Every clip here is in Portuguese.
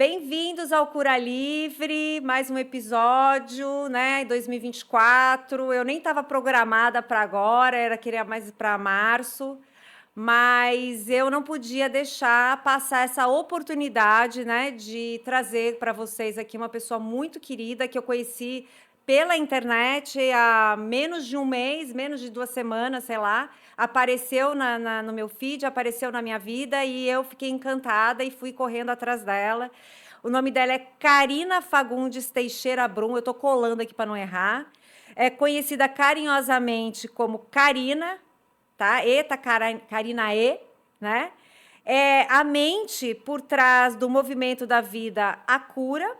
Bem-vindos ao Cura Livre, mais um episódio, né, em 2024. Eu nem estava programada para agora, queria mais para março, mas eu não podia deixar passar essa oportunidade, né, de trazer para vocês aqui uma pessoa muito querida que eu conheci pela internet há menos de um mês, menos de 2 semanas, sei lá. Apareceu no meu feed, apareceu na minha vida e eu fiquei encantada e fui correndo atrás dela. O nome dela é Karina Fagundes Teixeira Brum, eu estou colando aqui para não errar. É conhecida carinhosamente como Karina, tá? Eta Karina E, né? É a mente por trás do movimento da vida A Cura,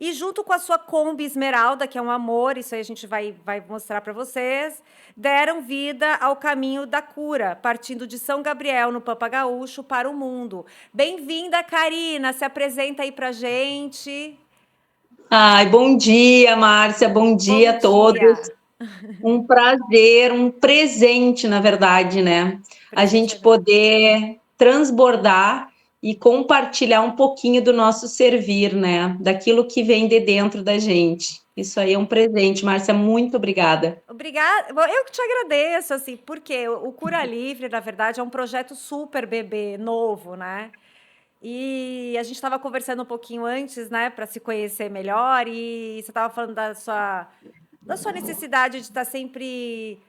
e junto com a sua Kombi Esmeralda, que é um amor, isso aí a gente vai mostrar para vocês, deram vida ao caminho da cura, partindo de São Gabriel, no Pampa Gaúcho, para o mundo. Bem-vinda, Karina, se apresenta aí para gente. Ai, bom dia, Márcia, bom dia Bom a todos. dia. Um prazer, um presente, na verdade, né? A Presente gente é meu. poder transbordar e compartilhar um pouquinho do nosso servir, né? Daquilo que vem de dentro da gente. Isso aí é um presente, Márcia, muito obrigada. Obrigada. Bom, eu que te agradeço, assim, porque o Cura Livre, na verdade, é um projeto super bebê, novo, né? E a gente estava conversando um pouquinho antes, né, para se conhecer melhor, e você estava falando da sua necessidade de estar sempre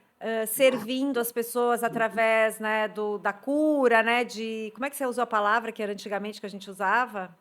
servindo as pessoas através, né, da cura, né, de... Como é que você usou a palavra que era antigamente que a gente usava?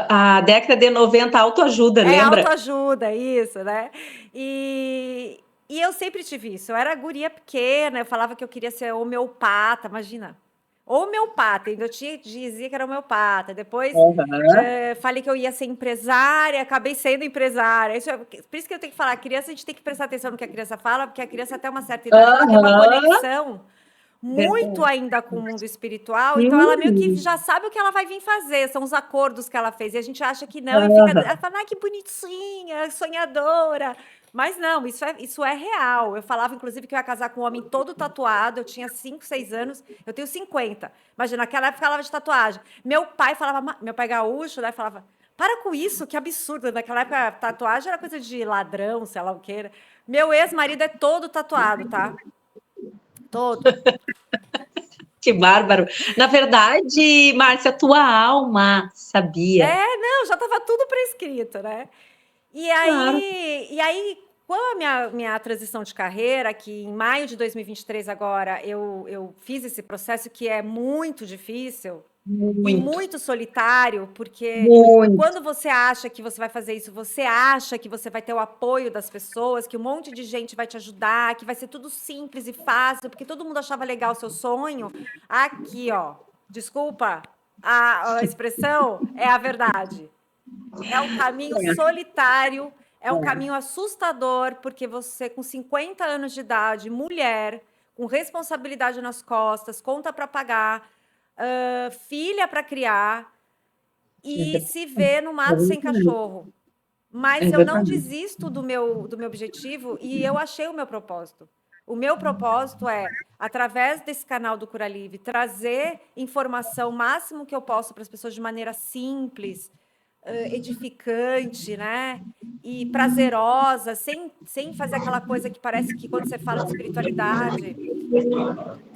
A década de 90, autoajuda, É lembra? autoajuda, isso, né? E eu sempre tive isso. Eu era guria pequena, eu falava que eu queria ser homeopata, imagina. Homeopata, ainda eu dizia que era homeopata. Depois Aham. falei que eu ia ser empresária, acabei sendo empresária. Por isso que eu tenho que falar, a criança, a gente tem que prestar atenção no que a criança fala, porque a criança, até uma certa idade, ela tem uma Aham. conexão muito Verdade. ainda com o mundo espiritual, então ela meio que Uhum. já sabe o que ela vai vir fazer, são os acordos que ela fez, e a gente acha que não, e fica, ela Aham. fala, ai, que bonitinha, sonhadora, mas não, isso é real. Eu falava, inclusive, que eu ia casar com um homem todo tatuado, eu tinha 5, 6 anos, eu tenho 50, imagina, naquela época ela falava de tatuagem, meu pai gaúcho, né, falava, para com isso, que absurdo, naquela época tatuagem era coisa de ladrão, sei lá o que era. Meu ex-marido é todo tatuado, tá? Todo. Que bárbaro. Na verdade, Márcia, tua alma sabia. Não, já estava tudo prescrito, né? E Claro. aí, com a minha transição de carreira, que em maio de 2023 agora eu fiz esse processo que é muito difícil e Muito, muito solitário, porque muito. quando você acha que você vai fazer isso, você acha que você vai ter o apoio das pessoas, que um monte de gente vai te ajudar, que vai ser tudo simples e fácil, porque todo mundo achava legal o seu sonho. Aqui, ó, desculpa a expressão, é a verdade. É um caminho solitário, é um caminho assustador, porque você, com 50 anos de idade, mulher, com responsabilidade nas costas, conta para pagar, filha para criar, É e verdade. se vê no É mato sem verdade. cachorro. Mas É eu não verdade. desisto do meu objetivo e eu achei o meu propósito. O meu propósito é, através desse canal do Cura Livre, trazer informação o máximo que eu posso para as pessoas de maneira simples, edificante, né? E prazerosa, sem fazer aquela coisa que parece que quando você fala de espiritualidade,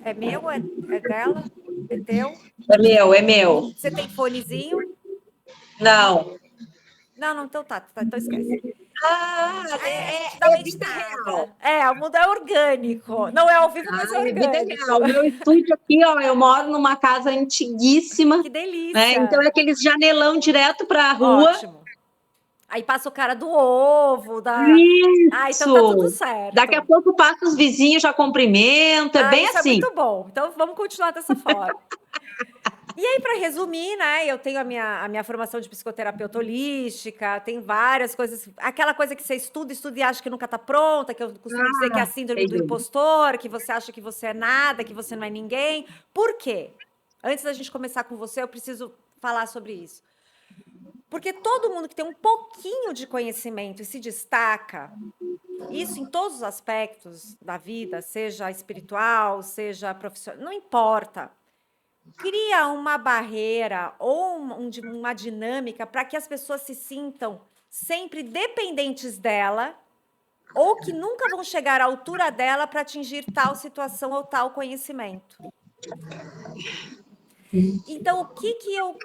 é meu, é dela, é teu. É meu, é meu. Você tem fonezinho? Não. Não, não, então tá, então esquece. Ah, A gente dá uma vida real. editada. O mundo é orgânico. Não é ao vivo, mas é Ah, é vida orgânico. real. O meu estúdio aqui, ó, eu moro numa casa antiguíssima, Que né? Então delícia. é aqueles janelão direto para a rua. Ótimo. Aí passa o cara do ovo, então tá tudo Isso. Daqui a certo. pouco passa os vizinhos, já cumprimenta, é bem Isso é assim. muito bom. Então vamos continuar dessa forma. E aí, para resumir, né, eu tenho a minha formação de psicoterapeuta holística, tem várias coisas, aquela coisa que você estuda e acha que nunca está pronta, que eu costumo dizer que é a síndrome Sei do bem. impostor, que você acha que você é nada, que você não é ninguém. Por quê? Antes da gente começar com você, eu preciso falar sobre isso. Porque todo mundo que tem um pouquinho de conhecimento e se destaca, isso em todos os aspectos da vida, seja espiritual, seja profissional, não importa. cria uma barreira ou uma dinâmica para que as pessoas se sintam sempre dependentes dela ou que nunca vão chegar à altura dela para atingir tal situação ou tal conhecimento. Então,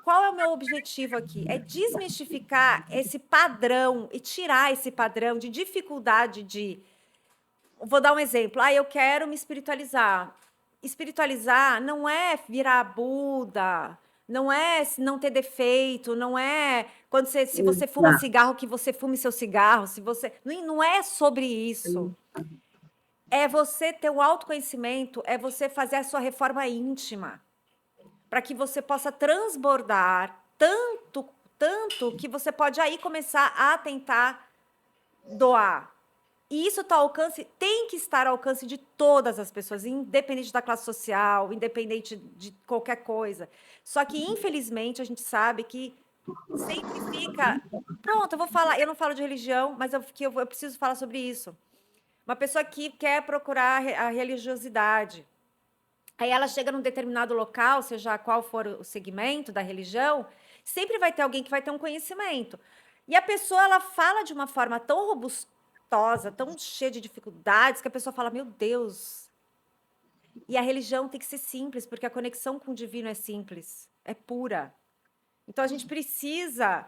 qual é o meu objetivo aqui? É desmistificar esse padrão e tirar esse padrão de dificuldade de. Vou dar um exemplo. Eu quero me espiritualizar. Espiritualizar não é virar Buda, não é não ter defeito, não é quando se você fuma cigarro, que você fume seu cigarro, se você. Não é sobre isso. É você ter o autoconhecimento, é você fazer a sua reforma íntima para que você possa transbordar tanto que você pode aí começar a tentar doar. E isso tem que estar ao alcance de todas as pessoas, independente da classe social, independente de qualquer coisa. Só que, infelizmente, a gente sabe que sempre fica. Pronto, eu vou falar. Eu não falo de religião, mas eu preciso falar sobre isso. Uma pessoa que quer procurar a religiosidade. Aí ela chega num determinado local, seja qual for o segmento da religião, sempre vai ter alguém que vai ter um conhecimento. E a pessoa, ela fala de uma forma tão robustosa, tão cheia de dificuldades, que a pessoa fala, meu Deus. E a religião tem que ser simples, porque a conexão com o divino é simples, é pura. Então a gente precisa.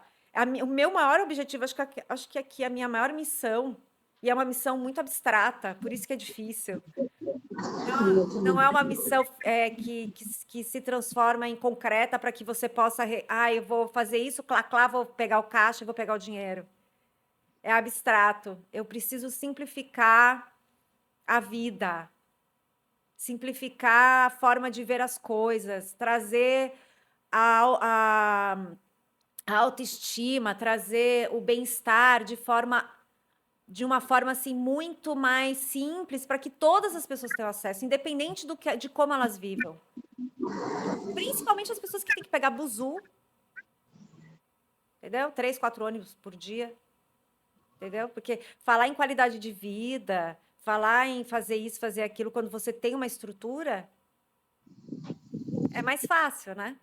O meu maior objetivo, acho que aqui é a minha maior missão, e é uma missão muito abstrata, por isso que é difícil. Não é uma missão que se transforma em concreta para que você possa. Eu vou fazer isso, clá, vou pegar o caixa e vou pegar o dinheiro. É abstrato. Eu preciso simplificar a vida, simplificar a forma de ver as coisas, trazer a autoestima, trazer o bem-estar de uma forma assim muito mais simples para que todas as pessoas tenham acesso, independente de como elas vivam. Principalmente as pessoas que têm que pegar buzu, entendeu? 3, 4 ônibus por dia, entendeu? Porque falar em qualidade de vida, falar em fazer isso, fazer aquilo, quando você tem uma estrutura, é mais fácil, né?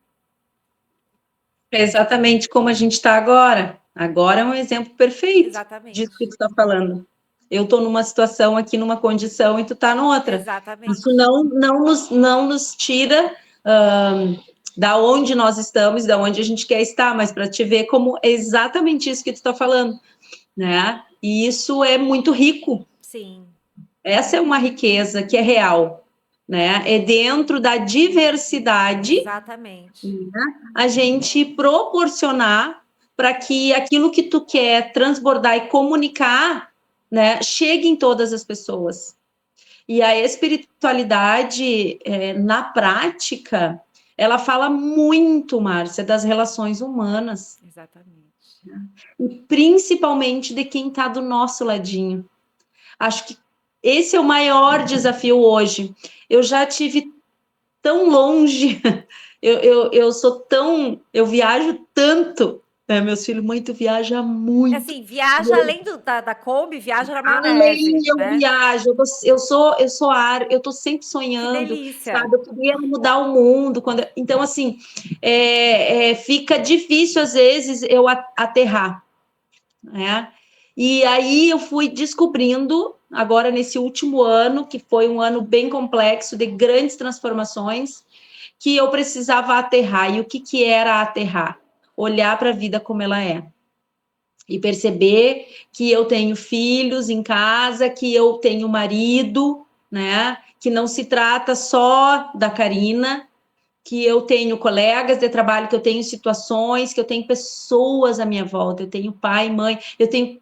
É exatamente como a gente está agora. Agora é um exemplo perfeito disso que tu está falando. Eu estou numa situação aqui, numa condição, e tu está noutra. Exatamente. Isso não nos tira da onde nós estamos, da onde a gente quer estar, mas para te ver como é exatamente isso que tu está falando, né? E isso é muito rico. Sim. Essa é uma riqueza que é real, né? É dentro da diversidade. Exatamente. Né? A gente proporcionar para que aquilo que tu quer transbordar e comunicar, né, chegue em todas as pessoas. E a espiritualidade, na prática, ela fala muito, Márcia, das relações humanas. Exatamente. E principalmente de quem está do nosso ladinho. Acho que esse é o maior desafio hoje. Eu já tive tão longe, eu viajo tanto, né? Meus filhos, mãe, tu viaja muito. Assim, viaja além da Kombi, viaja na maionese. Além, eu viajo, eu sou ar, eu tô sempre sonhando, que delícia. sabe? Eu queria mudar o mundo. Então, assim, fica difícil, às vezes, eu aterrar, né? E aí eu fui descobrindo, agora nesse último ano, que foi um ano bem complexo, de grandes transformações, que eu precisava aterrar. E o que era aterrar? Olhar para a vida como ela é. E perceber que eu tenho filhos em casa, que eu tenho marido, né? Que não se trata só da Karina, que eu tenho colegas de trabalho, que eu tenho situações, que eu tenho pessoas à minha volta, eu tenho pai, mãe, eu tenho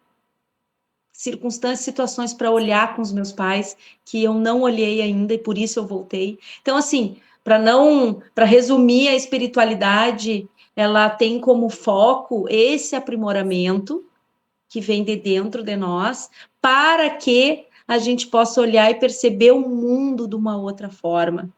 circunstâncias, situações para olhar com os meus pais, que eu não olhei ainda e por isso eu voltei. Então, assim, para resumir, a espiritualidade, ela tem como foco esse aprimoramento que vem de dentro de nós, para que a gente possa olhar e perceber o mundo de uma outra forma,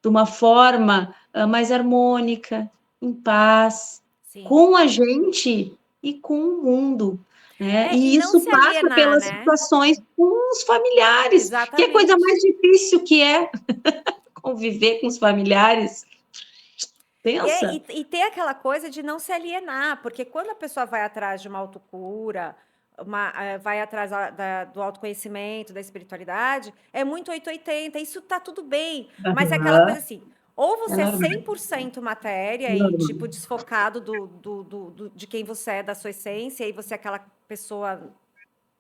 de uma forma mais harmônica, em paz, Sim. com a gente e com o mundo. Né? E isso passa pelas situações com os familiares, exatamente. Que é a coisa mais difícil que é conviver com os familiares. Pensa. E ter aquela coisa de não se alienar, porque quando a pessoa vai atrás de uma autocura, vai atrás do autoconhecimento, da espiritualidade, é muito 880, isso tá tudo bem, mas é aquela Aham, coisa assim, ou é você é normal, 100% matéria e, tipo, normal. desfocado de quem você é, da sua essência, e você é aquela pessoa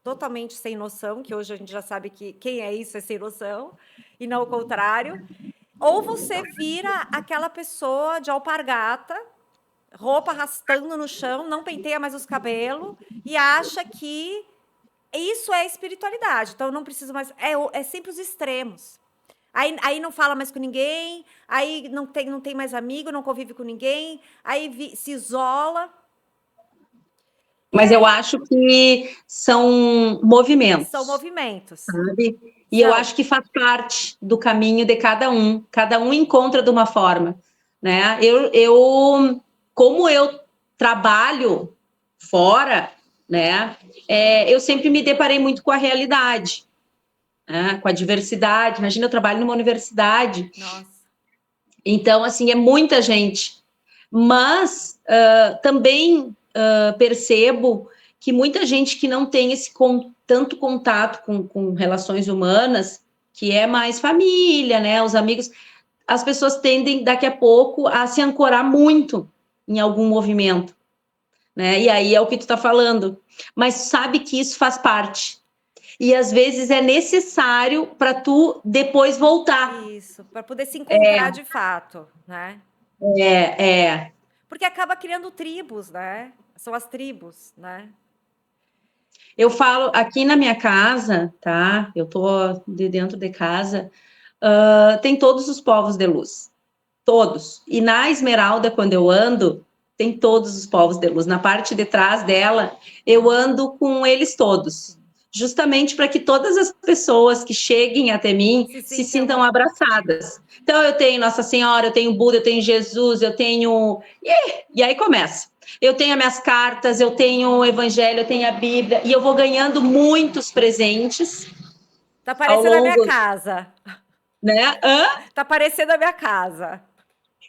totalmente sem noção, que hoje a gente já sabe que quem é isso é sem noção, e não o contrário, ou você vira aquela pessoa de alpargata, roupa arrastando no chão, não penteia mais os cabelos e acha que isso é espiritualidade. Então não precisa mais. É sempre os extremos. Aí não fala mais com ninguém, aí não tem mais amigo, não convive com ninguém, aí se isola. E Mas eu aí acho que são são movimentos, movimentos. sabe? E eu São. acho que faz parte do caminho de cada um encontra de uma forma, né? Como eu trabalho fora, né? Eu sempre me deparei muito com a realidade, né? Com a diversidade. Imagina, eu trabalho numa universidade, Nossa. então, assim, é muita gente. Mas também percebo que muita gente que não tem tanto contato com relações humanas, que é mais família, né? Os amigos, as pessoas tendem daqui a pouco a se ancorar muito em algum movimento, né? E aí é o que tu está falando. Mas sabe que isso faz parte. E às vezes é necessário para tu depois voltar. Isso, para poder se encontrar de fato, né? É. Porque acaba criando tribos, né? São as tribos, né? Eu falo aqui na minha casa, tá? Eu tô de dentro de casa, tem todos os povos de luz, todos. E na Esmeralda, quando eu ando, tem todos os povos de luz. Na parte de trás dela, eu ando com eles todos, justamente para que todas as pessoas que cheguem até mim Se se sintam. sintam abraçadas. Então, eu tenho Nossa Senhora, eu tenho Buda, eu tenho Jesus, eu tenho. E aí começa. Eu tenho as minhas cartas, eu tenho o Evangelho, eu tenho a Bíblia, e eu vou ganhando muitos presentes Tá ao parecendo a minha longo, casa. né? Tá parecendo a minha casa.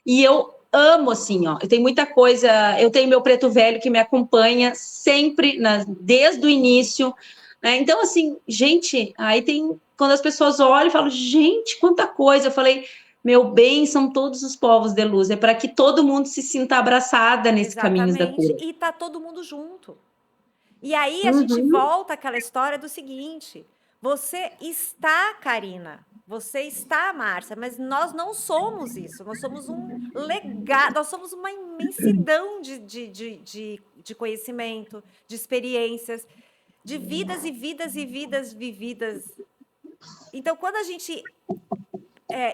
E eu amo, assim, ó. Eu tenho muita coisa. Eu tenho meu preto velho que me acompanha sempre, desde o início. Né? Então, assim, gente, aí tem. Quando as pessoas olham e falam, gente, quanta coisa. Eu falei, meu bem, são todos os povos de luz. É para que todo mundo se sinta abraçada nesse caminho da Exatamente. cura. E tá todo mundo junto. E aí a gente Uhum. volta àquela história do seguinte: você está, Karina, você está, Márcia, mas nós não somos isso. Nós somos um legado, nós somos uma imensidão de conhecimento, de experiências, de vidas e vidas e vidas vividas. Então, quando a gente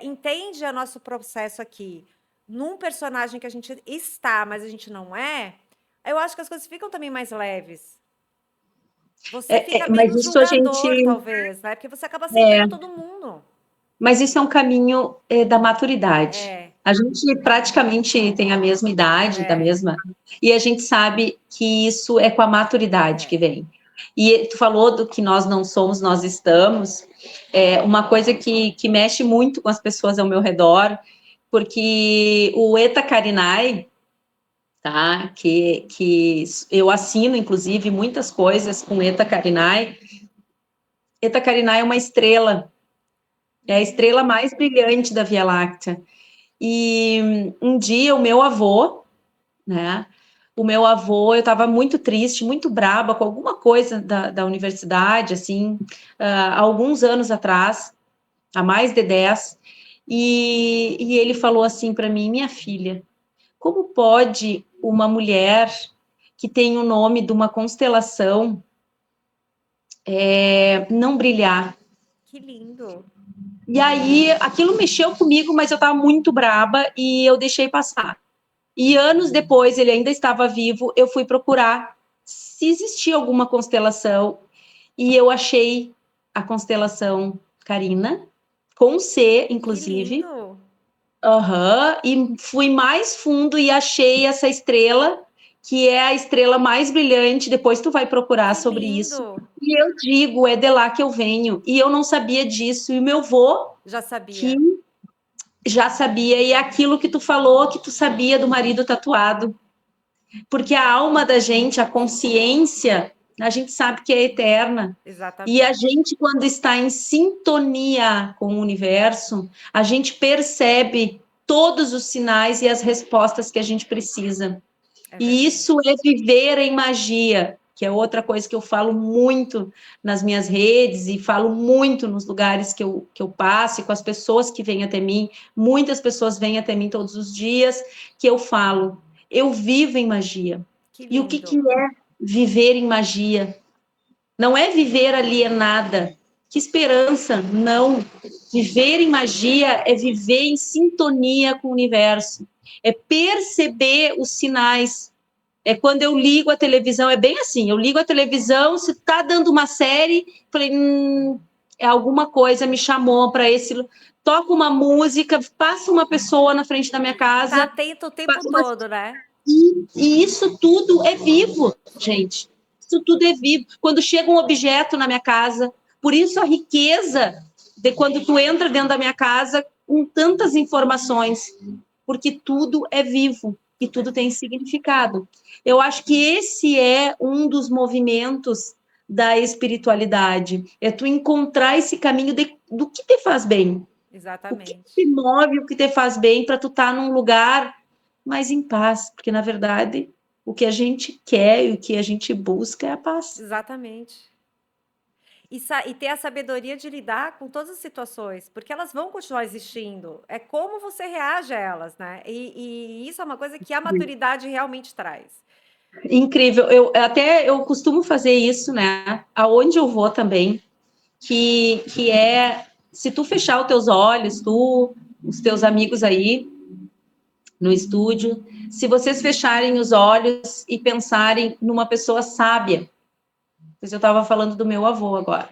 entende o nosso processo aqui num personagem que a gente está, mas a gente não é, eu acho que as coisas ficam também mais leves. Você fica Mas menos isso a gente. julgador, talvez, né? Porque você acaba aceitando todo mundo. Mas isso é um caminho da maturidade. É, A gente praticamente tem a mesma idade, da é, mesma, e a gente sabe que isso é com a maturidade que é. vem. E tu falou do que nós não somos, nós estamos. É uma coisa que mexe muito com as pessoas ao meu redor, porque o Eta Karinai, tá? Que eu assino, inclusive, muitas coisas com Eta Karinai. Eta Karinai é uma estrela, é a estrela mais brilhante da Via Láctea. E um dia o meu avô, né? O meu avô, eu estava muito triste, muito braba com alguma coisa da universidade, assim, há alguns anos atrás, há mais de 10, e ele falou assim para mim, minha filha, como pode uma mulher que tem o nome de uma constelação não brilhar? Que lindo. E aí, aquilo mexeu comigo, mas eu estava muito braba e eu deixei passar. E anos depois, ele ainda estava vivo, eu fui procurar se existia alguma constelação e eu achei a constelação Carina, com C, Que inclusive. lindo. Aham, e fui mais fundo e achei essa estrela, que é a estrela mais brilhante. Depois tu vai procurar Que sobre isso. lindo. E eu digo, é de lá que eu venho. E eu não sabia disso. E o meu vô, Já que sabia. já sabia, e é aquilo que tu falou, que tu sabia do marido tatuado. Porque a alma da gente, a consciência, a gente sabe que é eterna. E a Exatamente. gente, quando está em sintonia com o universo, a gente percebe todos os sinais e as respostas que a gente precisa. É E verdade. isso é viver em magia, que é outra coisa que eu falo muito nas minhas redes e falo muito nos lugares que eu passo e com as pessoas que vêm até mim. Muitas pessoas vêm até mim todos os dias que eu falo. Eu vivo em magia. Que E o que, que lindo. é viver em magia? Não é viver alienada. Que esperança, não. Viver em magia é viver em sintonia com o universo. É perceber os sinais. É quando eu ligo a televisão, é bem assim, eu ligo a televisão, se está dando uma série, falei, é alguma coisa me chamou para esse... Toca uma música, passa uma pessoa na frente da minha Tá casa, atento o tempo passa uma... todo, né? E isso tudo é vivo, gente. Isso tudo é vivo. Quando chega um objeto na minha casa, por isso a riqueza de quando tu entra dentro da minha casa com tantas informações, porque tudo é vivo e tudo tem significado. Eu acho que esse é um dos movimentos da espiritualidade, é tu encontrar esse caminho do que te faz bem, o que Exatamente. te move, o que te faz bem para tu estar num lugar mais em paz, porque na verdade o que a gente quer e o que a gente busca é a paz. Exatamente. E ter a sabedoria de lidar com todas as situações, porque elas vão continuar existindo. É como você reage a elas, né? E isso é uma coisa que a maturidade realmente traz. Incrível. Eu costumo fazer isso, né? Aonde eu vou também, que é se tu fechar os teus olhos, tu, os teus amigos aí no estúdio, se vocês fecharem os olhos e pensarem numa pessoa sábia, pois eu estava falando do meu avô agora.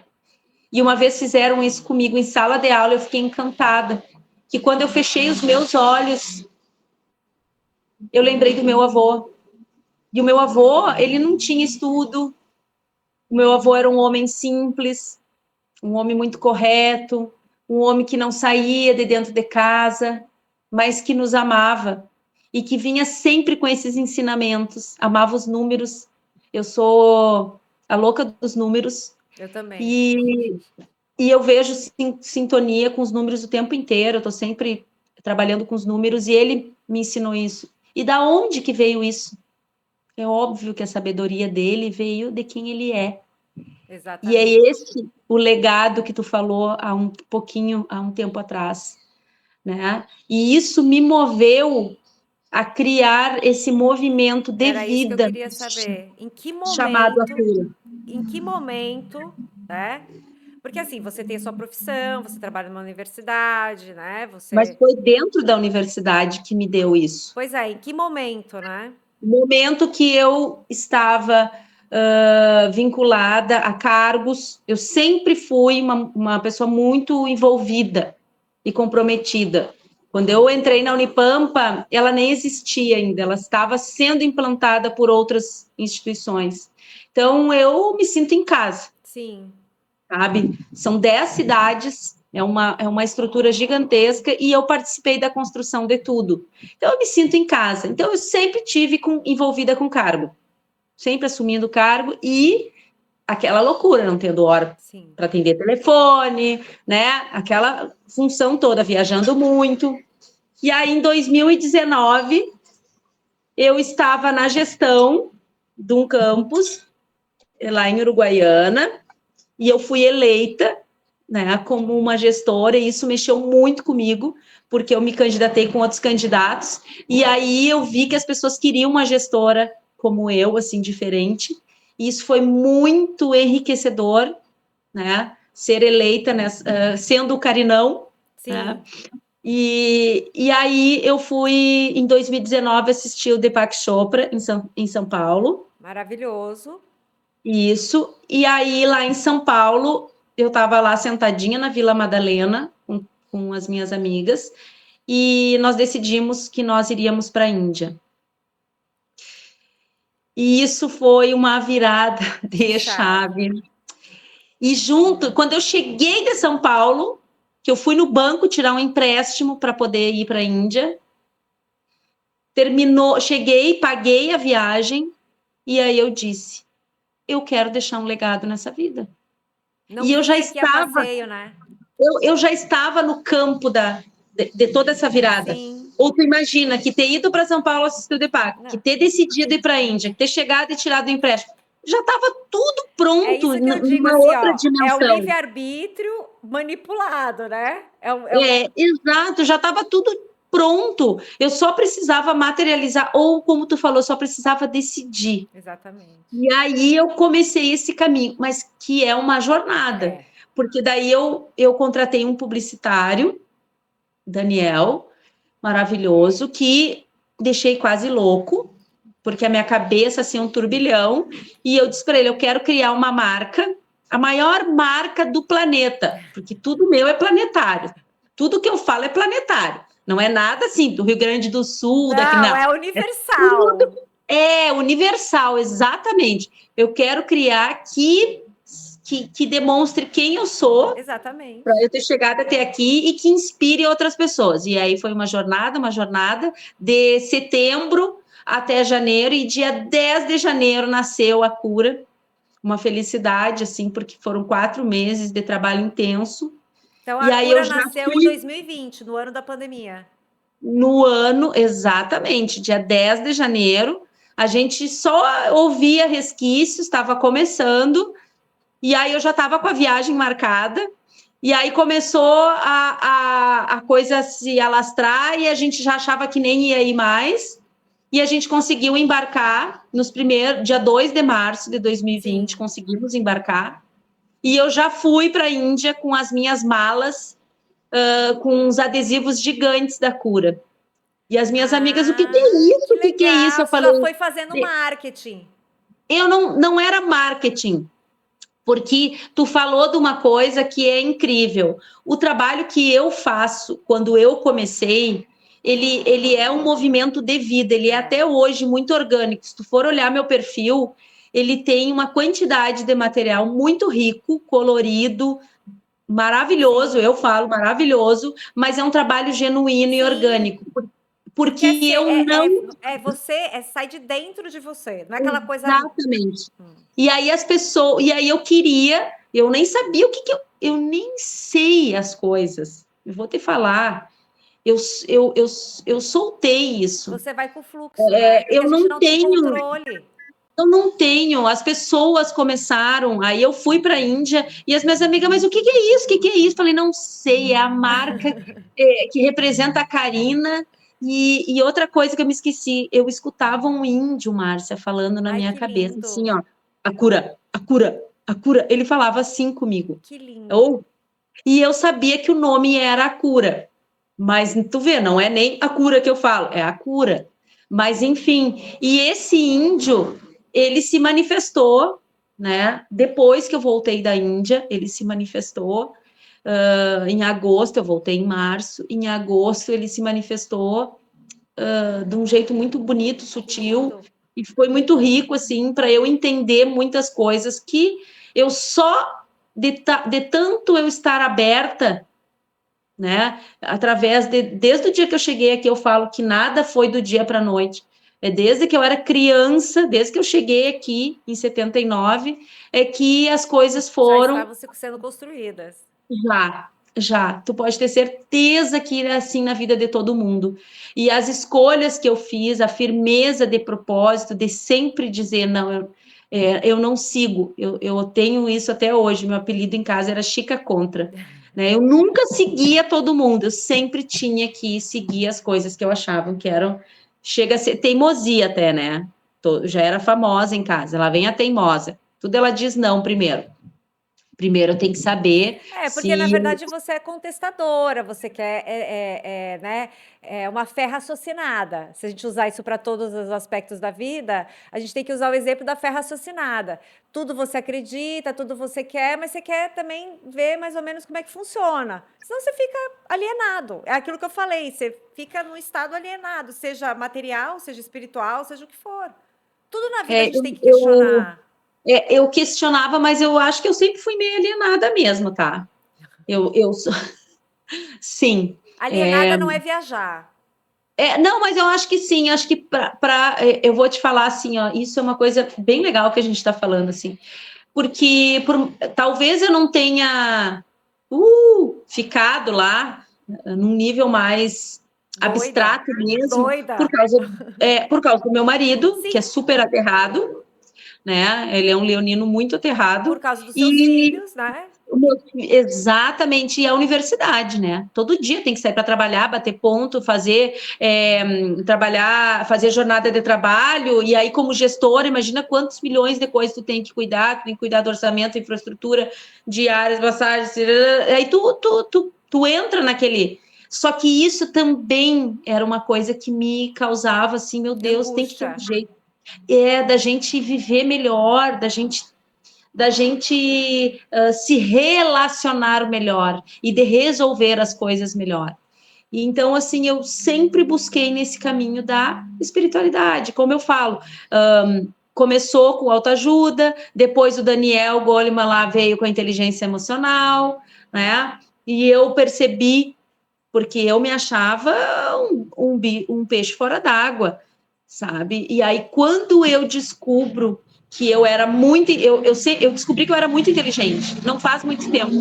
E uma vez fizeram isso comigo em sala de aula, eu fiquei encantada. Que quando eu fechei os meus olhos, eu lembrei do meu avô. E o meu avô, ele não tinha estudo. O meu avô era um homem simples, um homem muito correto, um homem que não saía de dentro de casa, mas que nos amava e que vinha sempre com esses ensinamentos. Amava os números. Eu sou a louca dos números. Eu também. E E eu vejo sintonia com os números o tempo inteiro, eu estou sempre trabalhando com os números, e ele me ensinou isso. E da onde que veio isso? É óbvio que a sabedoria dele veio de quem ele é. E é Exatamente. esse o legado que tu falou há um pouquinho, há um tempo atrás, né? E isso me moveu a criar esse movimento de Era isso que eu vida queria saber. chamado a cura. Em que momento, né? Porque assim, você tem a sua profissão, você trabalha numa universidade, né? Mas Você. foi dentro da universidade que me deu isso. Pois é, em que momento, né? O momento que eu estava vinculada a cargos, eu sempre fui uma pessoa muito envolvida e comprometida. Quando eu entrei na Unipampa, ela nem existia ainda, ela estava sendo implantada por outras instituições. Então, eu me sinto em casa, Sim. sabe? São 10 cidades, é uma estrutura gigantesca e eu participei da construção de tudo. Então, eu me sinto em casa. Então, eu sempre tive envolvida com cargo, sempre assumindo cargo e aquela loucura, não tendo hora Sim. para atender telefone, né? Aquela função toda, viajando muito. E aí, em 2019, eu estava na gestão de um campus lá em Uruguaiana e eu fui eleita, né, como uma gestora, e isso mexeu muito comigo, porque eu me candidatei com outros candidatos, e aí eu vi que as pessoas queriam uma gestora como eu, assim, diferente, e isso foi muito enriquecedor, né, ser eleita, sendo o Carinão, né, Sim. e aí eu fui, em 2019, assistir o Deepak Chopra, em São Paulo, Maravilhoso. isso. E aí, lá em São Paulo, eu estava lá sentadinha na Vila Madalena com as minhas amigas e nós decidimos que nós iríamos para a Índia. E isso foi uma virada De de chave. chave. E junto, quando eu cheguei de São Paulo, que eu fui no banco tirar um empréstimo para poder ir para a Índia. Cheguei, paguei a viagem, e aí eu disse, eu quero deixar um legado nessa vida. Não E eu já vim aqui a estava, passeio, né? eu já estava no campo de toda essa virada. Sim. Ou tu imagina que ter ido para São Paulo assistir o DEPAC, que Não. ter decidido ir para a Índia, que ter chegado e tirado o empréstimo, já estava tudo É pronto isso que eu digo numa assim, outra ó, é o dimensão. livre-arbítrio manipulado, né? É o... Exato, já estava tudo pronto. Eu só precisava materializar, ou como tu falou, só precisava decidir. Exatamente. E aí eu comecei esse caminho, mas que é uma jornada, É. porque daí eu contratei um publicitário, Daniel, maravilhoso, que deixei quase louco, porque a minha cabeça assim um turbilhão, e eu disse para ele, eu quero criar uma marca, a maior marca do planeta, porque tudo meu é planetário. Tudo que eu falo é planetário. Não é nada assim do Rio Grande do Sul, daqui Não, não. é universal. É universal, exatamente. Eu quero criar que demonstre quem eu sou para Exatamente. eu ter chegado até aqui e que inspire outras pessoas. E aí foi uma jornada de setembro até janeiro, e dia 10 de janeiro nasceu a cura. Uma felicidade, assim, porque foram 4 meses de trabalho intenso. Então E a aí eu cura já nasceu em fui 2020, no ano da pandemia. no ano, exatamente, dia 10 de janeiro. A gente só ouvia resquícios, estava começando, e aí eu já estava com a viagem marcada, e aí começou a coisa se alastrar, e a gente já achava que nem ia ir mais, e a gente conseguiu embarcar nos primeiros, dia 2 de março de 2020, Sim. conseguimos embarcar, e eu já fui para a Índia com as minhas malas, com os adesivos gigantes da cura. E as minhas amigas, o que que é Ah, isso? que O que que é isso? legal. Eu Você já falei, foi fazendo marketing. eu não era marketing, porque tu falou de uma coisa que é incrível. O trabalho que eu faço quando eu comecei, ele é um movimento de vida, ele é até hoje muito orgânico. Se tu for olhar meu perfil, ele tem uma quantidade de material muito rico, colorido, maravilhoso, Sim. eu falo maravilhoso, mas é um trabalho genuíno e Sim. orgânico, Porque porque eu não. é você, sai de dentro de você. Não é aquela coisa. Exatamente. E aí as pessoas, e aí eu nem sabia o que eu nem sei as coisas. Eu vou te falar, eu, eu soltei isso. Você vai com o fluxo, né? Porque Eu a gente não não tem tenho, controle. eu não tenho. As pessoas começaram, aí eu fui para a Índia e as minhas amigas, mas o que é isso? O que é isso? Falei, não sei, é a marca que representa a Karina. E outra coisa que eu me esqueci, eu escutava um índio, Márcia, falando na Ai, minha que cabeça, lindo. assim, ó, a cura, a cura, a cura. Ele falava assim comigo. Que lindo. Ou, e eu sabia que o nome era a cura. Mas tu vê, não é nem a cura que eu falo, é a cura. Mas enfim, e esse índio, ele se manifestou, né? Depois que eu voltei da Índia, ele se manifestou. Em agosto, eu voltei em março. Em agosto, ele se manifestou de um jeito muito bonito, Que sutil, lindo. e foi muito rico, assim, para eu entender muitas coisas que eu só, de tanto eu estar aberta, né, desde o dia que eu cheguei aqui, eu falo que nada foi do dia para a noite, é desde que eu era criança, desde que eu cheguei aqui em 79, é que as coisas Já foram estavam sendo construídas. já, já. Tu pode ter certeza que é assim na vida de todo mundo. E as escolhas que eu fiz, a firmeza de propósito, de sempre dizer, não, eu não sigo. Eu tenho isso até hoje. Meu apelido em casa era Chica Contra. Né? Eu nunca seguia todo mundo. Eu sempre tinha que seguir as coisas que eu achava que eram. Chega a ser teimosia até, né? Já era famosa em casa. Ela vem a teimosa. Tudo ela diz não primeiro. Primeiro eu tenho que saber Porque na se verdade você é contestadora, você quer, né, uma fé raciocinada. Se a gente usar isso para todos os aspectos da vida, a gente tem que usar o exemplo da fé raciocinada. Tudo você acredita, tudo você quer, mas você quer também ver mais ou menos como é que funciona. Senão você fica alienado. É aquilo que eu falei, você fica num estado alienado, seja material, seja espiritual, seja o que for. Tudo na vida a é, gente tem que questionar. eu questionava, mas eu acho que eu sempre fui meio alienada mesmo, tá? Eu, eu, sou- Sim. Alienada não é viajar. Não, mas eu acho que sim, acho que eu vou te falar assim, ó, isso é uma coisa bem legal que a gente está falando, assim, porque talvez eu não tenha ficado lá num nível mais Doida, abstrato mesmo, doida. por causa do meu marido, que é Sim, super aterrado, né? Ele é um leonino muito por aterrado, causa dos seus e filhos, né? exatamente, e a universidade, né? Todo dia tem que sair para trabalhar, bater ponto, trabalhar, fazer jornada de trabalho, e aí, como gestora, imagina quantos milhões de coisas tu tem que cuidar do orçamento, infraestrutura, diárias, passagens, aí tu entra naquele. Só que isso também era uma coisa que me causava assim, meu Deus, tem que ter um Angústia. jeito. Da gente viver melhor, da gente se relacionar melhor e de resolver as coisas melhor. E então, assim, eu sempre busquei nesse caminho da espiritualidade, como eu falo. Começou com autoajuda, depois o Daniel Goleman lá veio com a inteligência emocional, né? E eu percebi, porque eu me achava um peixe fora d'água, sabe? E aí, quando eu descubro que eu era muito. Eu descobri que eu era muito inteligente, não faz muito tempo.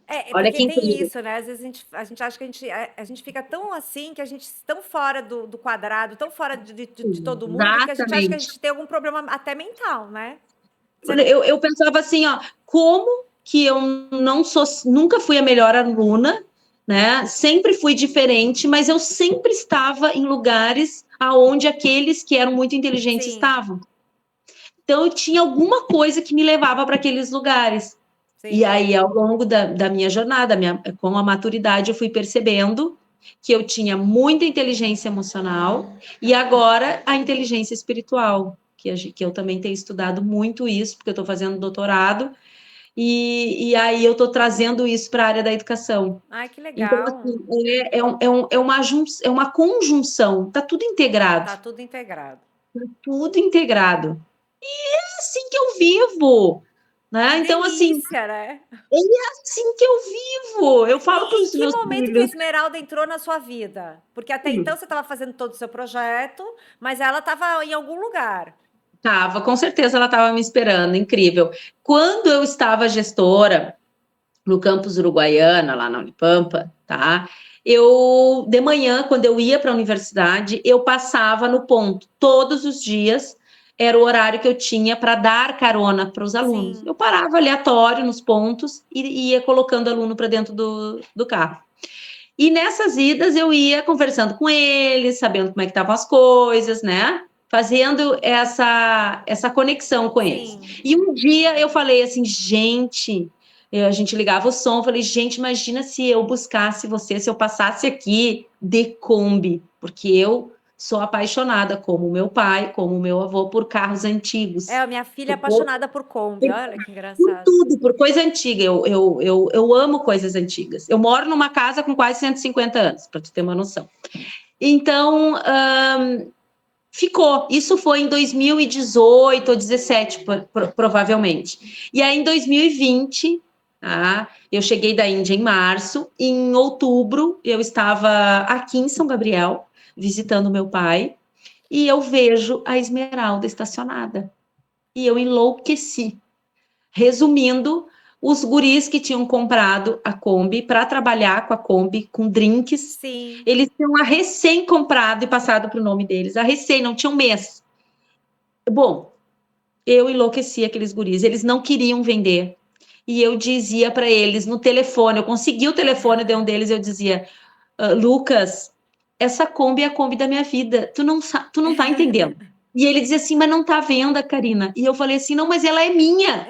É Olha porque que tem incrível. isso, né? Às vezes a gente acha que a gente fica tão assim, que a gente tão fora do quadrado, tão fora de todo mundo, que a gente acha que a Exatamente. gente tem algum problema até mental, né? Você não- Eu pensava assim, ó, como que eu não sou, nunca fui a melhor aluna, né? Sempre fui diferente, mas eu sempre estava em lugares aonde aqueles que eram muito inteligentes Sim, estavam. Então eu tinha alguma coisa que me levava para aqueles lugares. E sim. aí, ao longo da minha jornada, com a maturidade, eu fui percebendo que eu tinha muita inteligência emocional e agora a inteligência espiritual, que eu também tenho estudado muito isso, porque eu estou fazendo doutorado, e aí eu estou trazendo isso para a área da educação. Ai, que Então, legal. assim, é uma conjunção, está Tá tudo integrado. tudo integrado. É assim que eu vivo, Que né? Então, assim, delícia, né? assim que eu vivo. Eu falo para E em os que meus momento que a filhos. Esmeralda entrou na sua vida? Porque até então você estava fazendo todo o seu projeto, mas ela estava em algum lugar. Tava, com certeza ela estava me esperando, incrível. Quando eu estava gestora no campus Uruguaiana, lá na Unipampa, tá? Eu, de manhã, quando eu ia para a universidade, eu passava no ponto. Todos os dias era o horário que eu tinha para dar carona para os alunos. Sim. Eu parava aleatório nos pontos e ia colocando aluno para dentro do carro. E nessas idas eu ia conversando com eles, sabendo como é que estavam as coisas, né? Fazendo essa conexão com eles. Sim. E um dia eu falei assim, gente, a gente ligava o som, falei, gente, imagina se eu buscasse você, se eu passasse aqui de Kombi, porque eu sou apaixonada, como meu pai, como meu avô, por carros É, antigos. a minha filha é apaixonada por Kombi. Olha que Por engraçado. tudo, por coisa antiga. Eu amo coisas antigas. Eu moro numa casa com quase 150 anos, para tu ter uma noção. Então, ficou. Isso foi em 2018 ou 2017, provavelmente. E aí, em 2020, tá? Eu cheguei da Índia em março. Em outubro, eu estava aqui em São Gabriel, visitando meu pai, e eu vejo a Esmeralda estacionada. E eu enlouqueci. Resumindo, os guris que tinham comprado a Kombi para trabalhar com a Kombi, com drinks, Sim. eles tinham a recém comprado e passado para o nome deles. A recém, não tinha um mês. Bom, eu enlouqueci aqueles guris. Eles não queriam vender. E eu dizia para eles no telefone, eu consegui o telefone de um deles, eu dizia, Lucas, essa Kombi é a Kombi da minha vida. Tu não tá entendendo. E ele dizia assim, mas não tá à venda, Karina. E eu falei assim, não, mas ela é minha.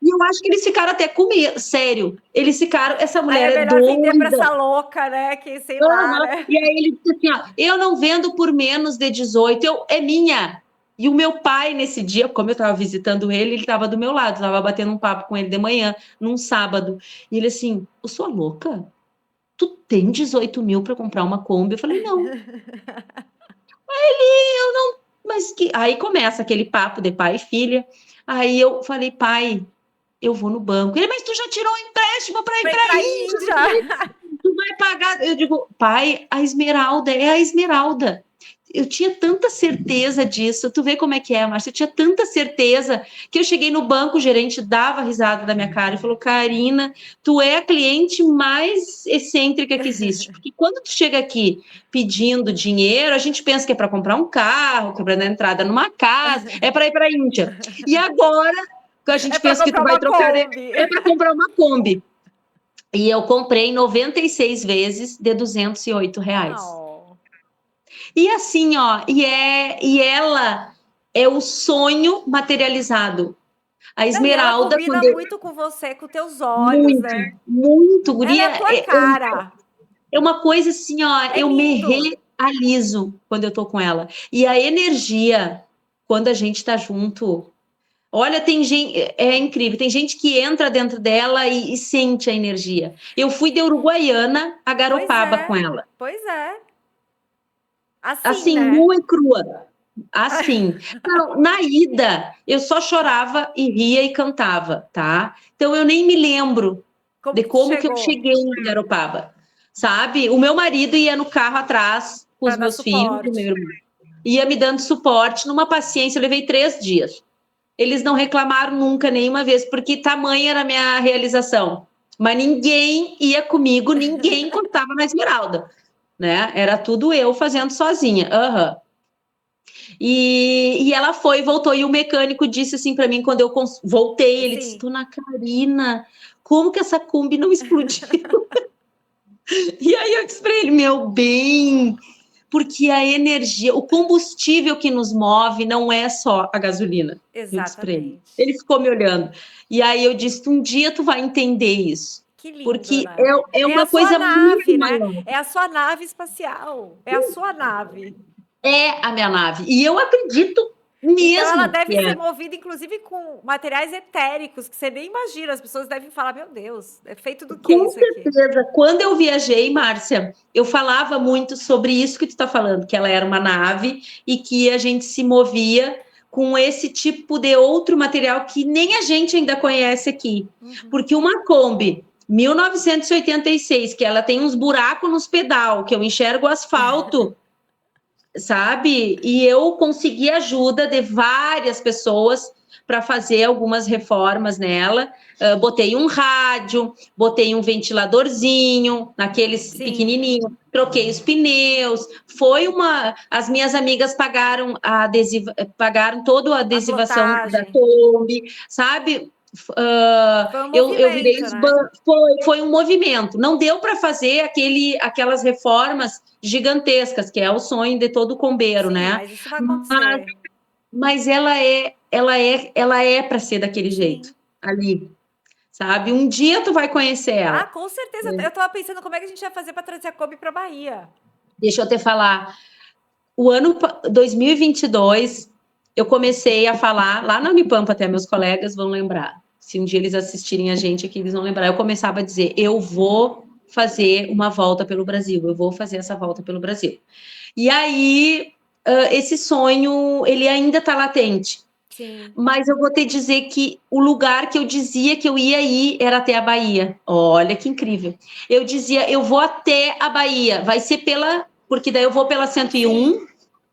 E eu acho que eles ficaram até com medo, sério. Eles ficaram, essa Aí mulher é é melhor vender para essa doida. louca, né? Que sei lá, Aham. né? E aí ele disse assim, ó, eu não vendo por menos de 18, é minha. E o meu pai, nesse dia, como eu estava visitando ele estava do meu lado, estava batendo um papo com ele de manhã, num sábado. E ele assim, eu sou louca? Tu tem 18 mil para comprar uma Kombi? Eu falei, não. Mas que... Aí começa aquele papo de pai e filha. Aí eu falei, pai, eu vou no banco. Ele, mas tu já tirou um empréstimo para ir Pra ir para pra Índia? Índia. Tu vai pagar? Eu digo, pai, a Esmeralda é a Esmeralda. Eu tinha tanta certeza disso. Tu vê como é que é, Márcia? Eu tinha tanta certeza que eu cheguei no banco, o gerente dava risada da minha cara e falou: Karina, tu é a cliente mais excêntrica que existe. Porque quando tu chega aqui pedindo dinheiro, a gente pensa que é para comprar um carro, que é para dar entrada numa casa, é para ir para a Índia. E agora a É gente pra pensa que tu comprar vai uma trocar, Kombi. é para comprar uma Kombi. E eu comprei 96 vezes de R$ 208. Oh. E assim, ó, e ela é o sonho materializado. A Não, e ela Esmeralda, combina quando eu, muito com você, com teus olhos, muito, né? muito, Ela é a guria, tua cara. é uma coisa assim, ó, É eu me lindo. realizo quando eu tô com ela. E a energia, quando a gente tá junto, olha, tem gente, é incrível, tem gente que entra dentro dela e sente a energia. Eu fui de Uruguaiana a Pois Garopaba com é, ela. pois é. Assim, Assim, né? nua e crua. Assim. Não, na ida, eu só chorava e ria e cantava, tá? Então eu nem me lembro Como de que tu como que eu chegou cheguei em Garopaba, sabe? O meu marido ia no carro atrás com para os dar meus filhos, o meu suporte? irmão, ia me dando suporte numa paciência. Eu levei 3 dias. Eles não reclamaram nunca, nenhuma vez, porque tamanha era a minha realização. Mas ninguém ia comigo, ninguém contava na Esmeralda, né? Era tudo eu fazendo sozinha. Aham. E ela foi, voltou, e o mecânico disse assim para mim quando eu voltei, ele disse: Sim. Dona Karina, como que essa Kombi não explodiu? E aí eu disse para ele: meu bem, porque a energia, o combustível que nos move não é só a gasolina. Eu disse para ele. Exatamente. Ele ficou me olhando. E aí eu disse: um dia tu vai entender isso. Que lindo, Porque né? é É a uma sua coisa nave, muito né? maior. É a sua nave espacial. É a sua nave. É a minha nave. E eu acredito Então ela mesmo deve que ser é. movida, inclusive, com materiais etéricos, que você nem imagina. As pessoas devem falar, meu Deus, é feito do que Com isso aqui? certeza. Quando eu viajei, Márcia, eu falava muito sobre isso que tu está falando, que ela era uma nave e que a gente se movia com esse tipo de outro material que nem a gente ainda conhece aqui. Uhum. Porque uma Kombi 1986, que ela tem uns buracos nos pedal, que eu enxergo o asfalto, sabe? E eu consegui ajuda de várias pessoas para fazer algumas reformas nela. Botei um rádio, botei um ventiladorzinho, naqueles Sim, pequenininho, troquei os pneus. Foi uma. As minhas amigas pagaram pagaram toda a a adesivação da plotagem. Kombi, sabe? Foi um Eu virei movimento, os né? bancos, foi um movimento. Não deu para fazer aquelas reformas gigantescas, que é o sonho de todo combeiro, Sim, né? mas isso vai Mas, acontecer. mas ela é para ser daquele jeito, Sim. ali, sabe? Um dia tu vai conhecer Ah, ela. com certeza. Eu tava pensando como é que a gente ia fazer para trazer a Kombi para Bahia. Deixa eu te falar, o ano 2022 eu comecei a falar lá na Unipampa, até meus colegas vão lembrar. Se um dia eles assistirem a gente aqui, eles vão lembrar. Eu começava a dizer: eu vou fazer uma volta pelo Brasil, eu vou fazer essa volta pelo Brasil. E aí, esse sonho, ele ainda está latente. Sim. Mas eu vou te dizer que o lugar que eu dizia que eu ia ir era até a Bahia. Olha que incrível. Eu dizia, eu vou até a Bahia. Vai ser porque daí eu vou pela Sim. 101,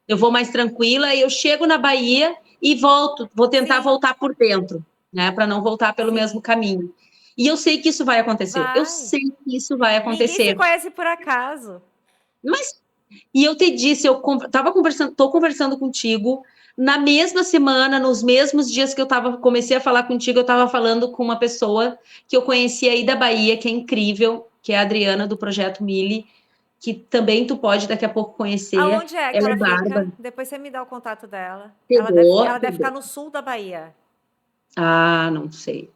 eu vou mais tranquila, eu chego na Bahia e volto. Vou tentar Sim. voltar por dentro, né? Para não voltar pelo mesmo Sim. caminho. E eu sei que isso vai acontecer. Eu Vai. sei que isso vai Ninguém se acontecer. conhece por acaso. Mas e eu te disse, estou conversando contigo na mesma semana, nos mesmos dias que comecei a falar contigo, eu estava falando com uma pessoa que eu conheci aí da Bahia, que é incrível, que é a Adriana do Projeto Mili, que também tu pode daqui a pouco conhecer. Aonde é que Ela é ela fica? bárbara. Depois você me dá o contato dela. Pegou, Ela deve ficar pegou. no sul da Bahia. Ah, não sei.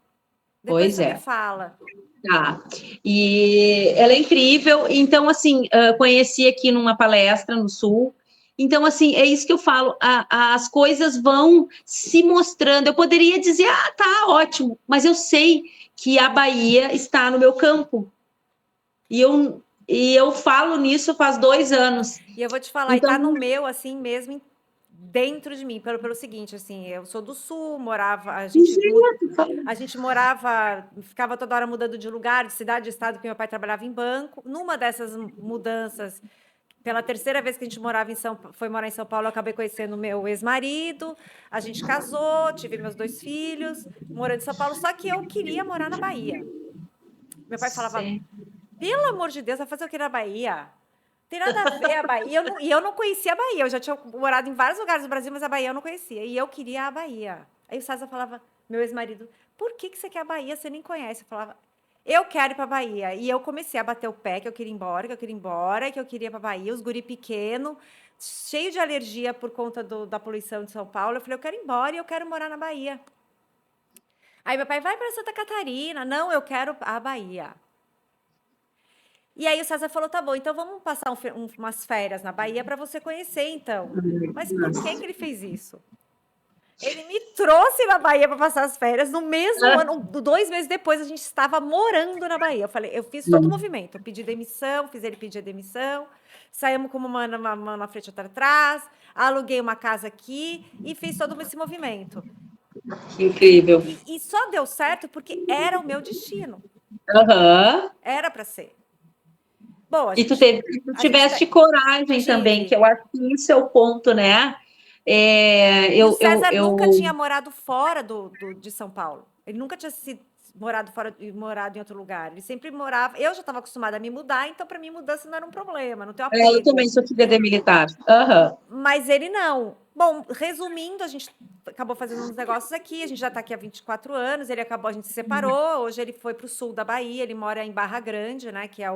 Depois Pois você me é. fala. Tá. E ela é incrível. Então, assim, conheci aqui numa palestra no Sul. Então, assim, é isso que eu falo. As coisas vão se mostrando. Eu poderia dizer, ah, tá, ótimo. Mas eu sei que a Bahia está no meu campo. E eu falo nisso faz 2 anos. E eu vou te falar, e tá no Então, meu, assim mesmo, dentro de mim, pelo seguinte, assim, eu sou do Sul, morava, a gente morava, ficava toda hora mudando de lugar, de cidade, de estado, porque meu pai trabalhava em banco. Numa dessas mudanças, pela terceira vez que a gente morava foi morar em São Paulo, eu acabei conhecendo meu ex-marido, a gente casou, tive meus 2 filhos, morando em São Paulo, só que eu queria morar na Bahia. Meu pai falava, Sim. pelo amor de Deus, vai fazer o que na Bahia? Tem nada a ver a Bahia. E eu não conhecia a Bahia. Eu já tinha morado em vários lugares do Brasil, mas a Bahia eu não conhecia. E eu queria a Bahia. Aí o César falava, meu ex-marido, por que você quer a Bahia? Você nem conhece. Eu falava, eu quero ir para a Bahia. E eu comecei a bater o pé, que eu queria ir embora, que eu queria ir embora, que eu queria ir para a Bahia. Os guri pequeno, cheio de alergia por conta da poluição de São Paulo. Eu falei, eu quero ir embora e eu quero morar na Bahia. Aí meu pai, vai para Santa Catarina. Não, eu quero a Bahia. E aí o César falou, tá bom, então vamos passar umas férias na Bahia para você conhecer, então. Mas por que ele fez isso? Ele me trouxe na Bahia para passar as férias no mesmo ano, 2 meses depois a gente estava morando na Bahia. Eu fiz todo o movimento, eu pedi demissão, fiz ele pedir a demissão, saímos com uma mão na frente e outra atrás, aluguei uma casa aqui e fiz todo esse movimento. Que incrível. E só deu certo porque era o meu destino. Aham. Era para ser. Bom, E tu tiveste coragem também, que eu acho que isso é o ponto, né? E o César nunca tinha morado fora de São Paulo. Ele nunca tinha morado fora e morado em outro lugar. Ele sempre morava. Eu já estava acostumada a me mudar, então para mim mudança não era um problema, não tenho apego. Eu também sou filha de militar. Uhum. Mas ele não. Bom, resumindo, a gente acabou fazendo uns negócios aqui. A gente já está aqui há 24 anos. A gente se separou. Hoje ele foi para o sul da Bahia. Ele mora em Barra Grande, né? Que é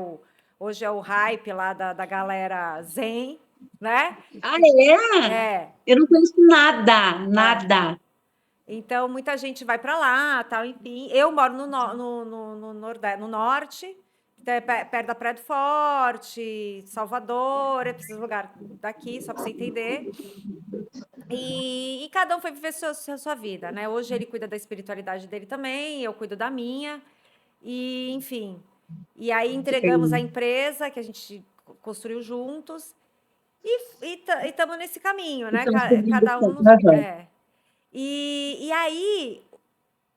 hoje é o hype lá da galera Zen, né? Ah, é? Eu não conheço nada. Então, muita gente vai para lá, tal, enfim. Eu moro no norte, perto da Praia do Forte, Salvador, esses lugares daqui, só para você entender. E cada um foi viver sua vida, né? Hoje ele cuida da espiritualidade dele também, eu cuido da minha. E, enfim. E aí entregamos a empresa que a gente construiu juntos. E estamos nesse caminho, né? Cada um nos. E aí,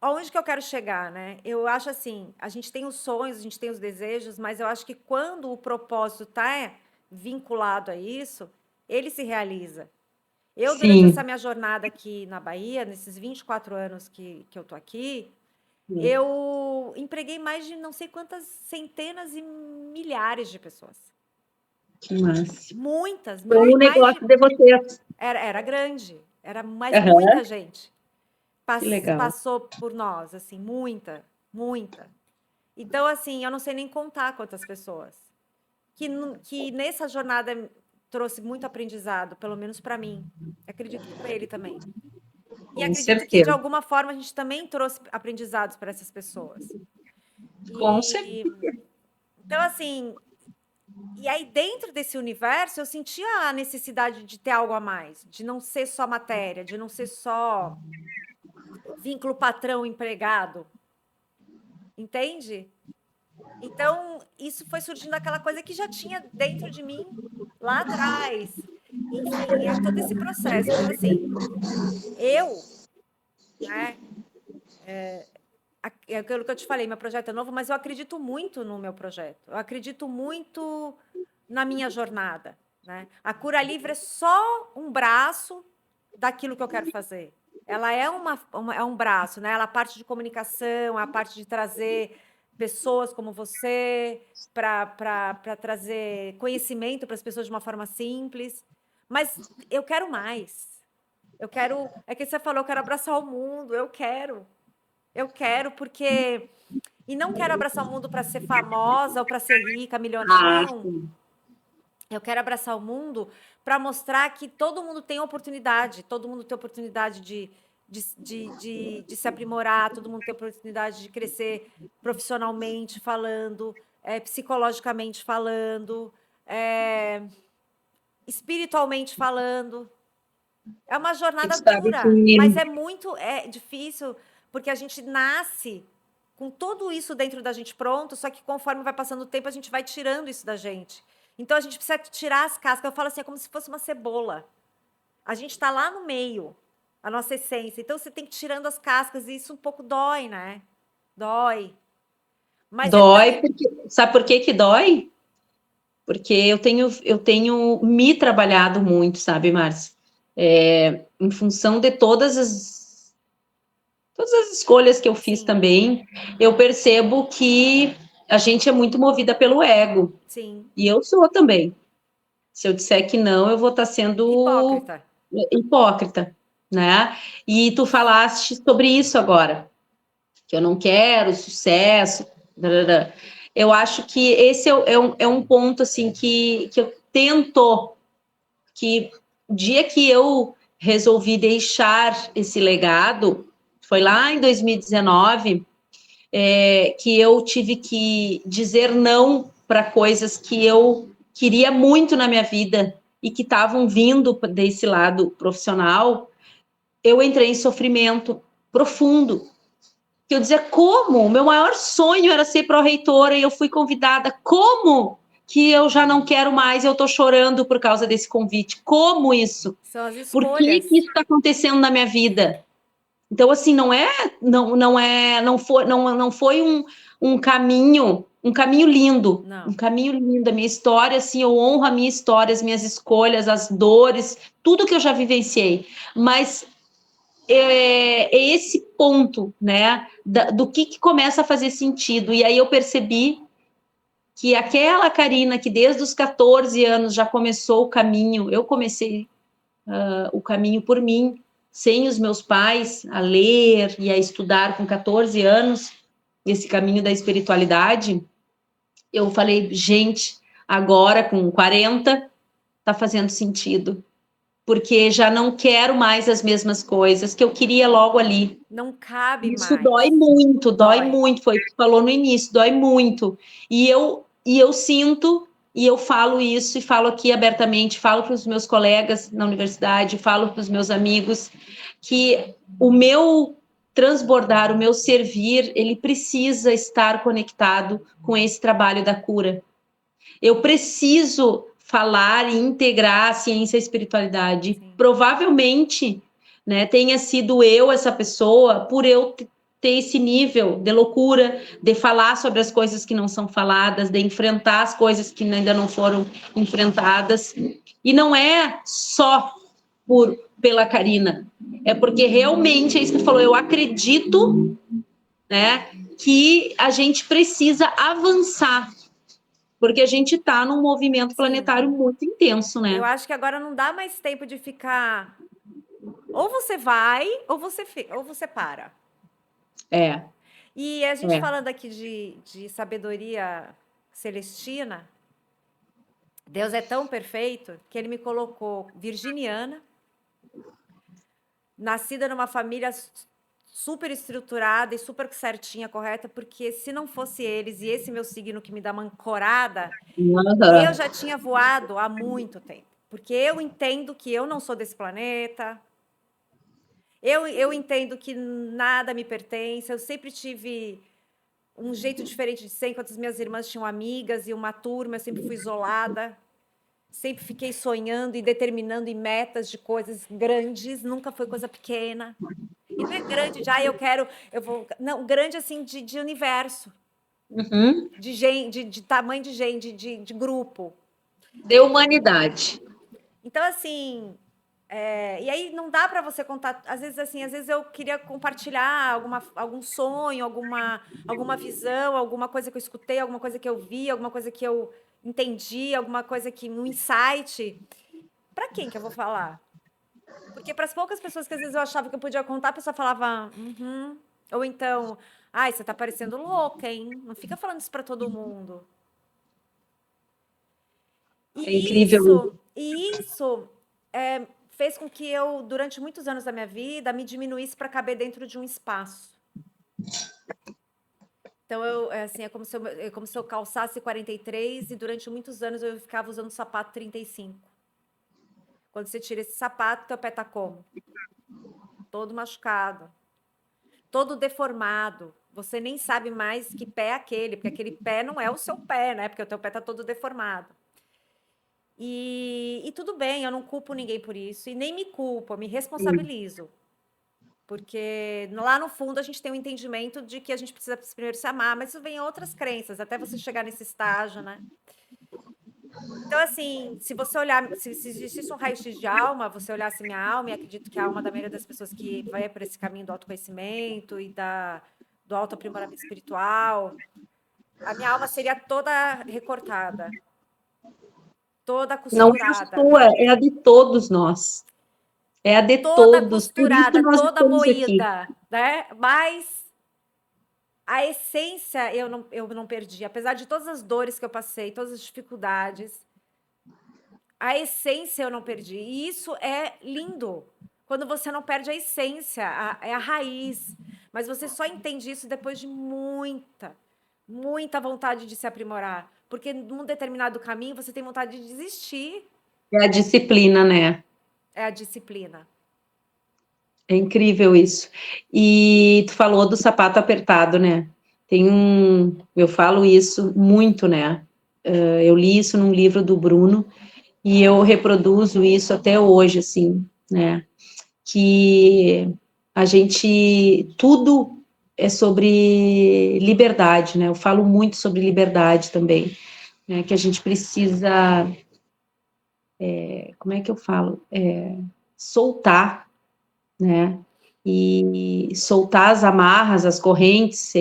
aonde que eu quero chegar, né? Eu acho assim, a gente tem os sonhos, a gente tem os desejos, mas eu acho que quando o propósito está vinculado a isso, ele se realiza. Durante essa minha jornada aqui na Bahia, nesses 24 anos que eu tô aqui, eu empreguei mais de não sei quantas centenas e milhares de pessoas. Que massa. Muitas. Foi um negócio de vocês. Era grande. Era mais muita gente. Passou por nós, assim, muita. Então, assim, eu não sei nem contar quantas pessoas. Que nessa jornada trouxe muito aprendizado, pelo menos para mim. Acredito que para ele também. E acredito que, de alguma forma, a gente também trouxe aprendizados para essas pessoas. Com certeza. Então, assim, e aí dentro desse universo eu sentia a necessidade de ter algo a mais, de não ser só matéria, de não ser só vínculo patrão-empregado. Entende? Então, isso foi surgindo aquela coisa que já tinha dentro de mim lá atrás. Enfim, é todo esse processo. Então, assim, né, é aquilo que eu te falei, meu projeto é novo, mas eu acredito muito no meu projeto. Eu acredito muito na minha jornada, né? A Cura Livre é só um braço daquilo que eu quero fazer. Ela é é um braço, né? Ela é a parte de comunicação, a parte de trazer pessoas como você para trazer conhecimento para as pessoas de uma forma simples. Mas eu quero mais. Eu quero. É que você falou, eu quero abraçar o mundo. Eu quero porque. E não quero abraçar o mundo para ser famosa ou para ser rica, milionária. Não. Eu quero abraçar o mundo para mostrar que todo mundo tem oportunidade, todo mundo tem oportunidade de se aprimorar, todo mundo tem oportunidade de crescer profissionalmente falando, psicologicamente falando, espiritualmente falando. É uma jornada dura, mas é muito difícil, porque a gente nasce com tudo isso dentro da gente pronto, só que conforme vai passando o tempo, a gente vai tirando isso da gente. Então, a gente precisa tirar as cascas. Eu falo assim, é como se fosse uma cebola. A gente está lá no meio, a nossa essência. Então você tem que ir tirando as cascas e isso um pouco dói, né? Dói. Mas é tão. Dói, porque, sabe por que que dói? Porque eu tenho me trabalhado muito, sabe, Márcia? Em função de todas as escolhas que eu fiz Sim, também, eu percebo que a gente é muito movida pelo ego. sim. E eu sou também. Se eu disser que não, eu vou estar sendo Hipócrita. hipócrita, né? E tu falaste sobre isso agora, que eu não quero sucesso. Darará. Eu acho que esse é um ponto assim que eu tento que o dia que eu resolvi deixar esse legado, foi lá em 2019, que eu tive que dizer não para coisas que eu queria muito na minha vida e que estavam vindo desse lado profissional, eu entrei em sofrimento profundo. Que eu dizia, como? O meu maior sonho era ser pró-reitora e eu fui convidada. Como que eu já não quero mais? Eu estou chorando por causa desse convite. Como isso? São as Por que que escolhas. isso está acontecendo na minha vida? Então, assim, não foi um caminho lindo, um Não. caminho lindo. A minha história, assim, eu honro a minha história, as minhas escolhas, as dores, tudo que eu já vivenciei. Mas é esse ponto, né, do que começa a fazer sentido. E aí eu percebi que aquela Karina que desde os 14 anos já começou o caminho, eu comecei o caminho por mim, sem os meus pais, a ler e a estudar com 14 anos, esse caminho da espiritualidade, eu falei, gente, agora com 40, tá fazendo sentido, porque já não quero mais as mesmas coisas que eu queria logo ali. Não cabe Isso mais. dói Dói. muito, foi o que tu falou no início, dói muito. E eu sinto, e eu falo isso, e falo aqui abertamente, falo para os meus colegas na universidade, falo para os meus amigos, que o meu transbordar, o meu servir, ele precisa estar conectado com esse trabalho da cura. Eu preciso falar e integrar a ciência e a espiritualidade. Sim. Provavelmente, né, tenha sido eu essa pessoa por eu ter esse nível de loucura, de falar sobre as coisas que não são faladas, de enfrentar as coisas que ainda não foram enfrentadas. E não é só pela Karina, é porque realmente é isso que tu falou, eu acredito, né, que a gente precisa avançar porque a gente está num movimento Sim. planetário muito intenso, Eu né? acho que agora não dá mais tempo de ficar. Ou você vai, ou você para. É, E a gente é. falando aqui de sabedoria celestina, Deus é tão perfeito que ele me colocou virginiana, nascida numa família super estruturada e super certinha, correta, porque se não fosse eles e esse meu signo que me dá uma ancorada, eu Uhum. já tinha voado há muito tempo. Porque eu entendo que eu não sou desse planeta, eu entendo que nada me pertence, eu sempre tive um jeito diferente de ser, enquanto as minhas irmãs tinham amigas e uma turma, eu sempre fui isolada, sempre fiquei sonhando e determinando em metas de coisas grandes, nunca foi coisa pequena. E não é grande de, eu quero, eu vou. Não, grande assim de universo, Uhum. de gente, de tamanho de gente, de grupo. De humanidade. Então, assim, e aí não dá para você contar. Às vezes, assim, às vezes eu queria compartilhar algum sonho, alguma visão, alguma coisa que eu escutei, alguma coisa que eu vi, alguma coisa que eu entendi, alguma coisa que um insight. Para quem que eu vou falar? Porque para as poucas pessoas que às vezes eu achava que eu podia contar, a pessoa falava, uhum. Ou então, ai, você tá parecendo louca, hein? Não fica falando isso para todo mundo. É incrível. E isso fez com que eu, durante muitos anos da minha vida, me diminuísse para caber dentro de um espaço. Então, assim, é como se eu calçasse 43 e durante muitos anos eu ficava usando sapato 35. Quando você tira esse sapato, teu pé tá como? Todo machucado, todo deformado. Você nem sabe mais que pé é aquele, porque aquele pé não é o seu pé, né? Porque o teu pé tá todo deformado. E tudo bem, eu não culpo ninguém por isso, e nem me culpo, eu me Sim. responsabilizo. Porque lá no fundo a gente tem um entendimento de que a gente precisa primeiro se amar, mas isso vem em outras crenças, até você chegar nesse estágio, né? Então, assim, se você olhar, se existisse um raio-x de alma, você olhasse minha alma, e acredito que a alma da maioria das pessoas que vai por esse caminho do autoconhecimento e do autoaprimoramento espiritual, a minha alma seria toda recortada, toda Não é a costurada, sua, é a de todos nós. É a de toda todos. Por isso costurada, nós toda estamos aqui. moída, né? Mas a essência eu não perdi. Apesar de todas as dores que eu passei, todas as dificuldades, a essência eu não perdi. E isso é lindo. Quando você não perde a essência, é a raiz. Mas você só entende isso depois de muita vontade de se aprimorar. Porque num determinado caminho você tem vontade de desistir. É a disciplina, né? É a disciplina. É incrível isso. E tu falou do sapato apertado, né? Eu falo isso muito, né? Eu li isso num livro do Bruno e eu reproduzo isso até hoje, assim, né? Que a gente, tudo é sobre liberdade, né? Eu falo muito sobre liberdade também, né? Que a gente precisa, como é que eu falo? Soltar, né? E soltar as amarras, as correntes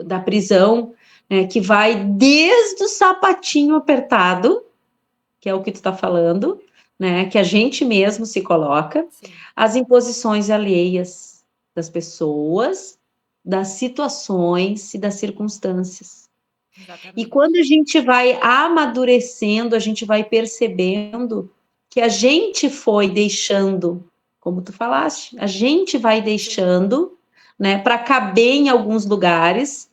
da prisão, né? Que vai desde o sapatinho apertado, que é o que tu está falando, né? Que a gente mesmo se coloca, Sim, as imposições alheias das pessoas, das situações e das circunstâncias. E exatamente. quando a gente vai amadurecendo, a gente vai percebendo que a gente foi deixando, como tu falaste, a gente vai Sim. deixando, né, para caber em alguns lugares,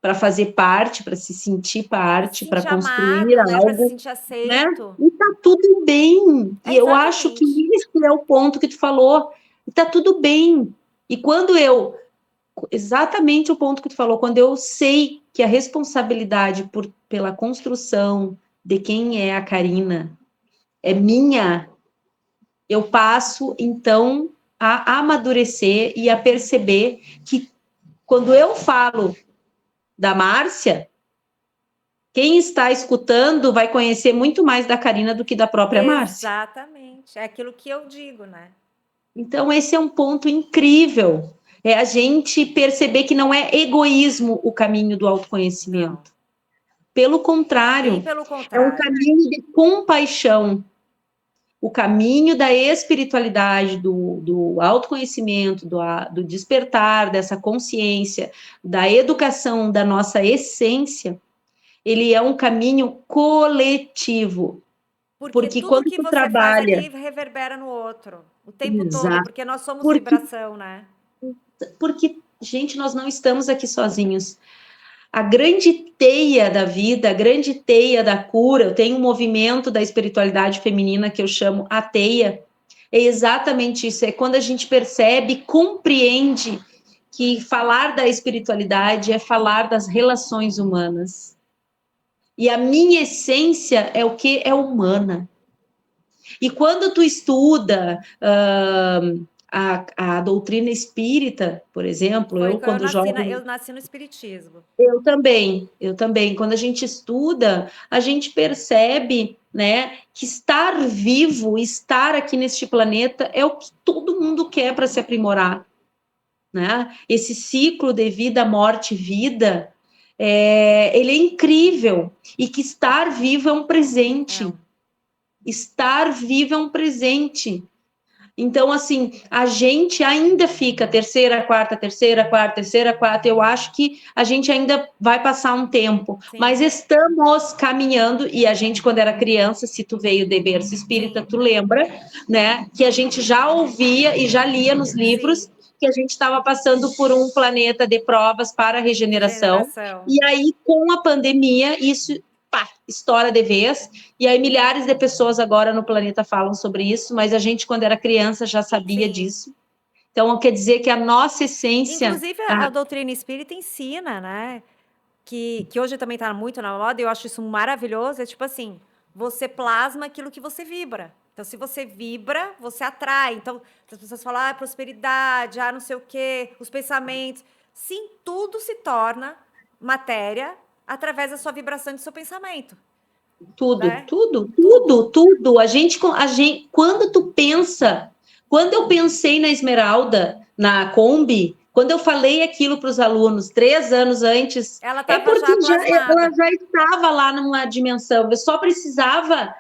para fazer parte, para se sentir Para se parte, para sentir construir amado, né? Para se algo, sentir né? aceito. E tá tudo bem. É E eu acho que exatamente. esse é o ponto que tu falou. E tá tudo bem. E quando eu, exatamente o ponto que tu falou, quando eu sei que a responsabilidade pela construção de quem é a Karina é minha, eu passo então a amadurecer e a perceber que quando eu falo da Márcia, quem está escutando vai conhecer muito mais da Karina do que da própria Márcia. Exatamente. É aquilo que eu digo, né? Então, esse é um ponto incrível. É a gente perceber que não é egoísmo o caminho do Não. autoconhecimento. Pelo Bem contrário, pelo é um contrário. caminho de compaixão. O caminho da espiritualidade, do autoconhecimento, do despertar dessa consciência, da educação da nossa essência, ele é um caminho coletivo. Porque Porque tudo quando que tu você faz trabalha, aqui reverbera no outro. O tempo todo, exato, porque nós somos porque, vibração, né? porque, gente, nós não estamos aqui sozinhos. A grande teia da vida, a grande teia da cura, eu tenho um movimento da espiritualidade feminina que eu chamo a teia, é exatamente isso, é quando a gente percebe, compreende que falar da espiritualidade é falar das relações humanas. E a minha essência é o que é humana. E quando tu estuda a doutrina espírita, por exemplo, Foi eu que eu quando nasci, jovem, eu nasci no espiritismo. eu também. Quando a gente estuda, a gente percebe, né, que estar vivo, estar aqui neste planeta é o que todo mundo quer para se aprimorar, né? Esse ciclo de vida, morte, vida, ele é incrível e que estar vivo é um É presente. um. Estar vivo é um presente. Então, assim, a gente ainda fica terceira, quarta, terceira, quarta, terceira, quarta. Eu acho que a gente ainda vai passar um tempo, mas Sim, estamos caminhando. E a gente, quando era criança, se tu veio de berço espírita, sim, tu lembra, né? Que a gente já ouvia e já lia nos livros sim. que a gente estava passando por um planeta de provas para a regeneração. Regeneração. E aí, com a pandemia, isso pá, estoura de vez. E aí milhares de pessoas agora no planeta falam sobre isso, mas a gente, quando era criança, já sabia Sim. disso. Então, quer dizer que a nossa essência... Inclusive, a doutrina espírita ensina, né? Que hoje também está muito na moda, e eu acho isso maravilhoso. É tipo assim: você plasma aquilo que você vibra. Então, se você vibra, você atrai. Então, as pessoas falam, prosperidade, não sei o quê, os pensamentos. Sim, tudo se torna matéria através da sua vibração e do seu pensamento. Tudo, Né? tudo, tudo, tudo. A gente, quando tu pensa, quando eu pensei na Esmeralda, na Kombi, quando eu falei aquilo para os alunos 3 anos antes, Ela é estava porque já ela plasmada. já estava lá numa dimensão. Eu só precisava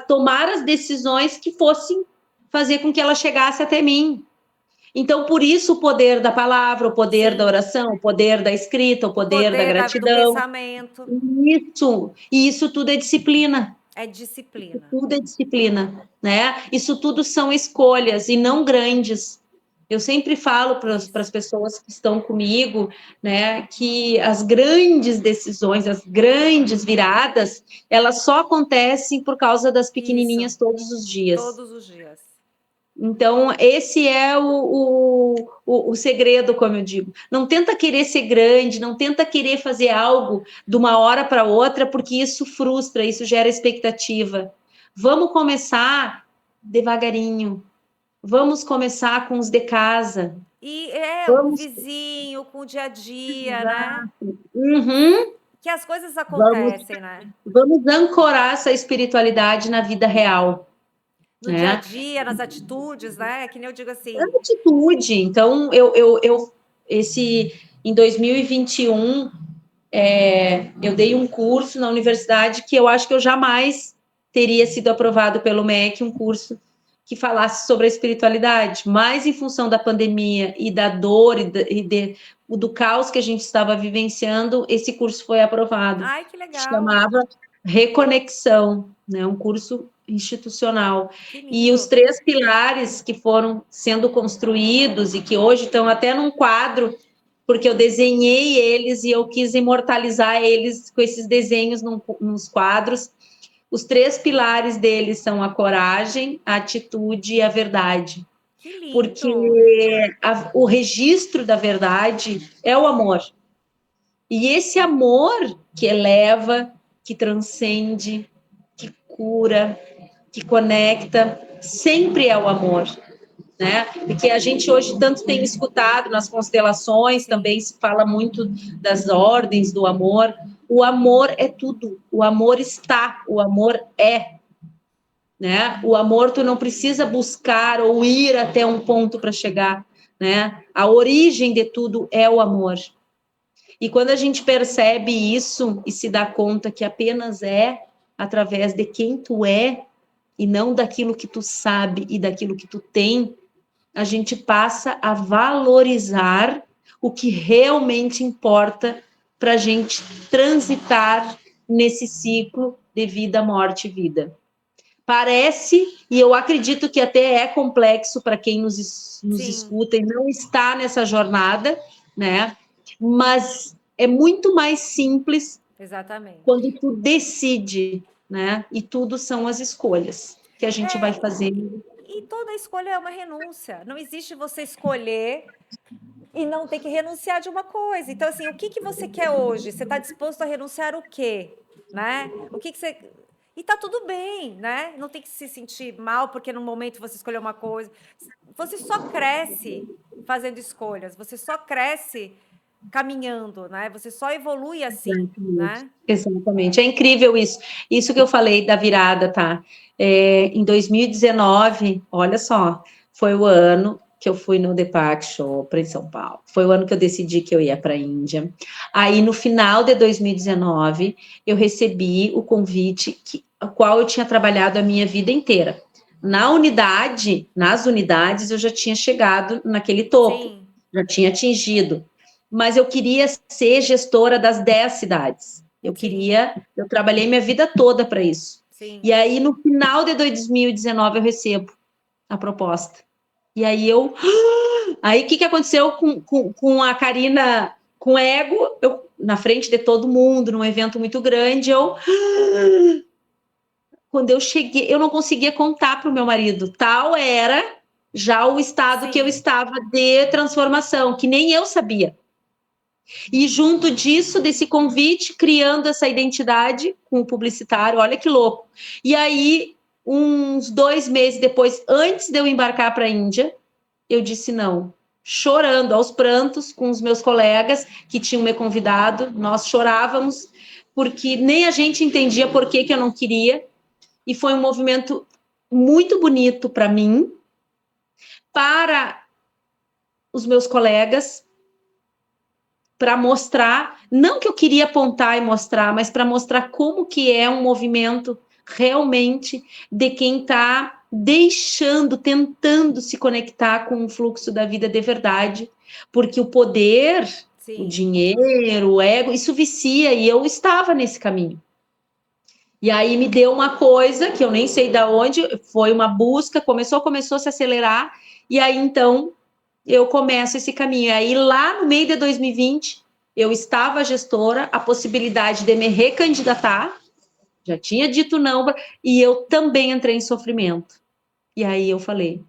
tomar as decisões que fossem fazer com que ela chegasse até mim. Então, por isso, o poder da palavra, o poder da Sim. oração, o poder da escrita, o O poder da poder do gratidão. pensamento. Isso tudo é disciplina. É disciplina. Tudo é disciplina, né? Isso tudo são escolhas e não grandes. Eu sempre falo para as pessoas que estão comigo, né, que as grandes decisões, as grandes viradas, elas só acontecem por causa das Isso. pequenininhas todos os dias. Todos os dias. Então, esse é o segredo, como eu digo. Não tenta querer ser grande, não tenta querer fazer algo de uma hora para outra, porque isso frustra, isso gera expectativa. Vamos começar devagarinho. Vamos começar com os de casa. E com o Vamos. vizinho, com o dia a dia, né? Uhum. Que as coisas Vamos, acontecem, né? vamos ancorar essa espiritualidade na vida real, No dia a né? dia, nas atitudes, né? Que nem eu digo assim. Atitude. Então, em 2021, eu dei um curso na universidade que eu acho que eu jamais teria sido aprovado pelo MEC, um curso que falasse sobre a espiritualidade, mas em função da pandemia e da dor do caos que a gente estava vivenciando, esse curso foi aprovado. Ai, que legal. Chamava Reconexão, né? Um curso institucional. Que E os lindo. 3 pilares que foram sendo construídos e que hoje estão até num quadro, porque eu desenhei eles e eu quis imortalizar eles com esses desenhos nos quadros. Os 3 pilares deles são a coragem, a atitude e a verdade. Que Porque lindo. o registro da verdade é o amor. E esse amor que eleva, que transcende, que cura, que conecta, sempre é o amor, né? Porque a gente hoje tanto tem escutado nas constelações, Sim. também se fala muito das ordens do amor. O amor é tudo, o amor está, o amor é, né? O amor tu não precisa buscar ou ir até um ponto para chegar, né? A origem de tudo é o amor. E quando a gente percebe isso e se dá conta que apenas é através de quem tu é e não daquilo que tu sabe e daquilo que tu tem, a gente passa a valorizar o que realmente importa para a gente transitar nesse ciclo de vida, morte e vida. Parece, e eu acredito que até é complexo para quem nos escuta e não está nessa jornada, né? Mas é muito mais simples. Exatamente. Quando tu decide, né? E tudo são as escolhas que a gente vai fazendo. E toda escolha é uma renúncia. Não existe você escolher e não ter que renunciar de uma coisa. Então, assim, o que você quer hoje? Você está disposto a renunciar o quê? Né? O que você... E tá tudo bem, né? Não tem que se sentir mal porque no momento você escolheu uma coisa. Você só cresce fazendo escolhas. Você só cresce caminhando, né? Você só evolui assim, né? Exatamente. É incrível isso. Isso que eu falei da virada, tá? Em 2019, olha só, foi o ano que eu fui no Deepak Chopra em São Paulo. Foi o ano que eu decidi que eu ia para a Índia. Aí, no final de 2019, eu recebi o convite o qual eu tinha trabalhado a minha vida inteira. Nas unidades, eu já tinha chegado naquele topo, Sim. já tinha atingido. Mas eu queria ser gestora das 10 cidades. Eu trabalhei minha vida toda para isso. Sim. E aí, no final de 2019, eu recebo a proposta. E aí Aí, o que aconteceu com a Karina, com ego, na frente de todo mundo, num evento muito grande, quando eu cheguei, eu não conseguia contar para o meu marido. Tal era já o estado que eu estava de transformação, que nem eu sabia. E junto disso, desse convite, criando essa identidade com o publicitário, olha que louco. E aí, uns 2 meses depois, antes de eu embarcar para a Índia, eu disse não, chorando aos prantos com os meus colegas que tinham me convidado, nós chorávamos, porque nem a gente entendia por que eu não queria, e foi um movimento muito bonito para mim, para os meus colegas, para mostrar, não que eu queria apontar e mostrar, mas para mostrar como que é um movimento realmente de quem está deixando, tentando se conectar com o fluxo da vida de verdade, porque o poder, o Sim. dinheiro, o ego, isso vicia, e eu estava nesse caminho. E aí me deu uma coisa que eu nem sei de onde, foi uma busca, começou a se acelerar, e aí então eu começo esse caminho. E aí lá no meio de 2020, eu estava gestora, a possibilidade de me recandidatar, já tinha dito não, e eu também entrei em sofrimento. E aí eu falei,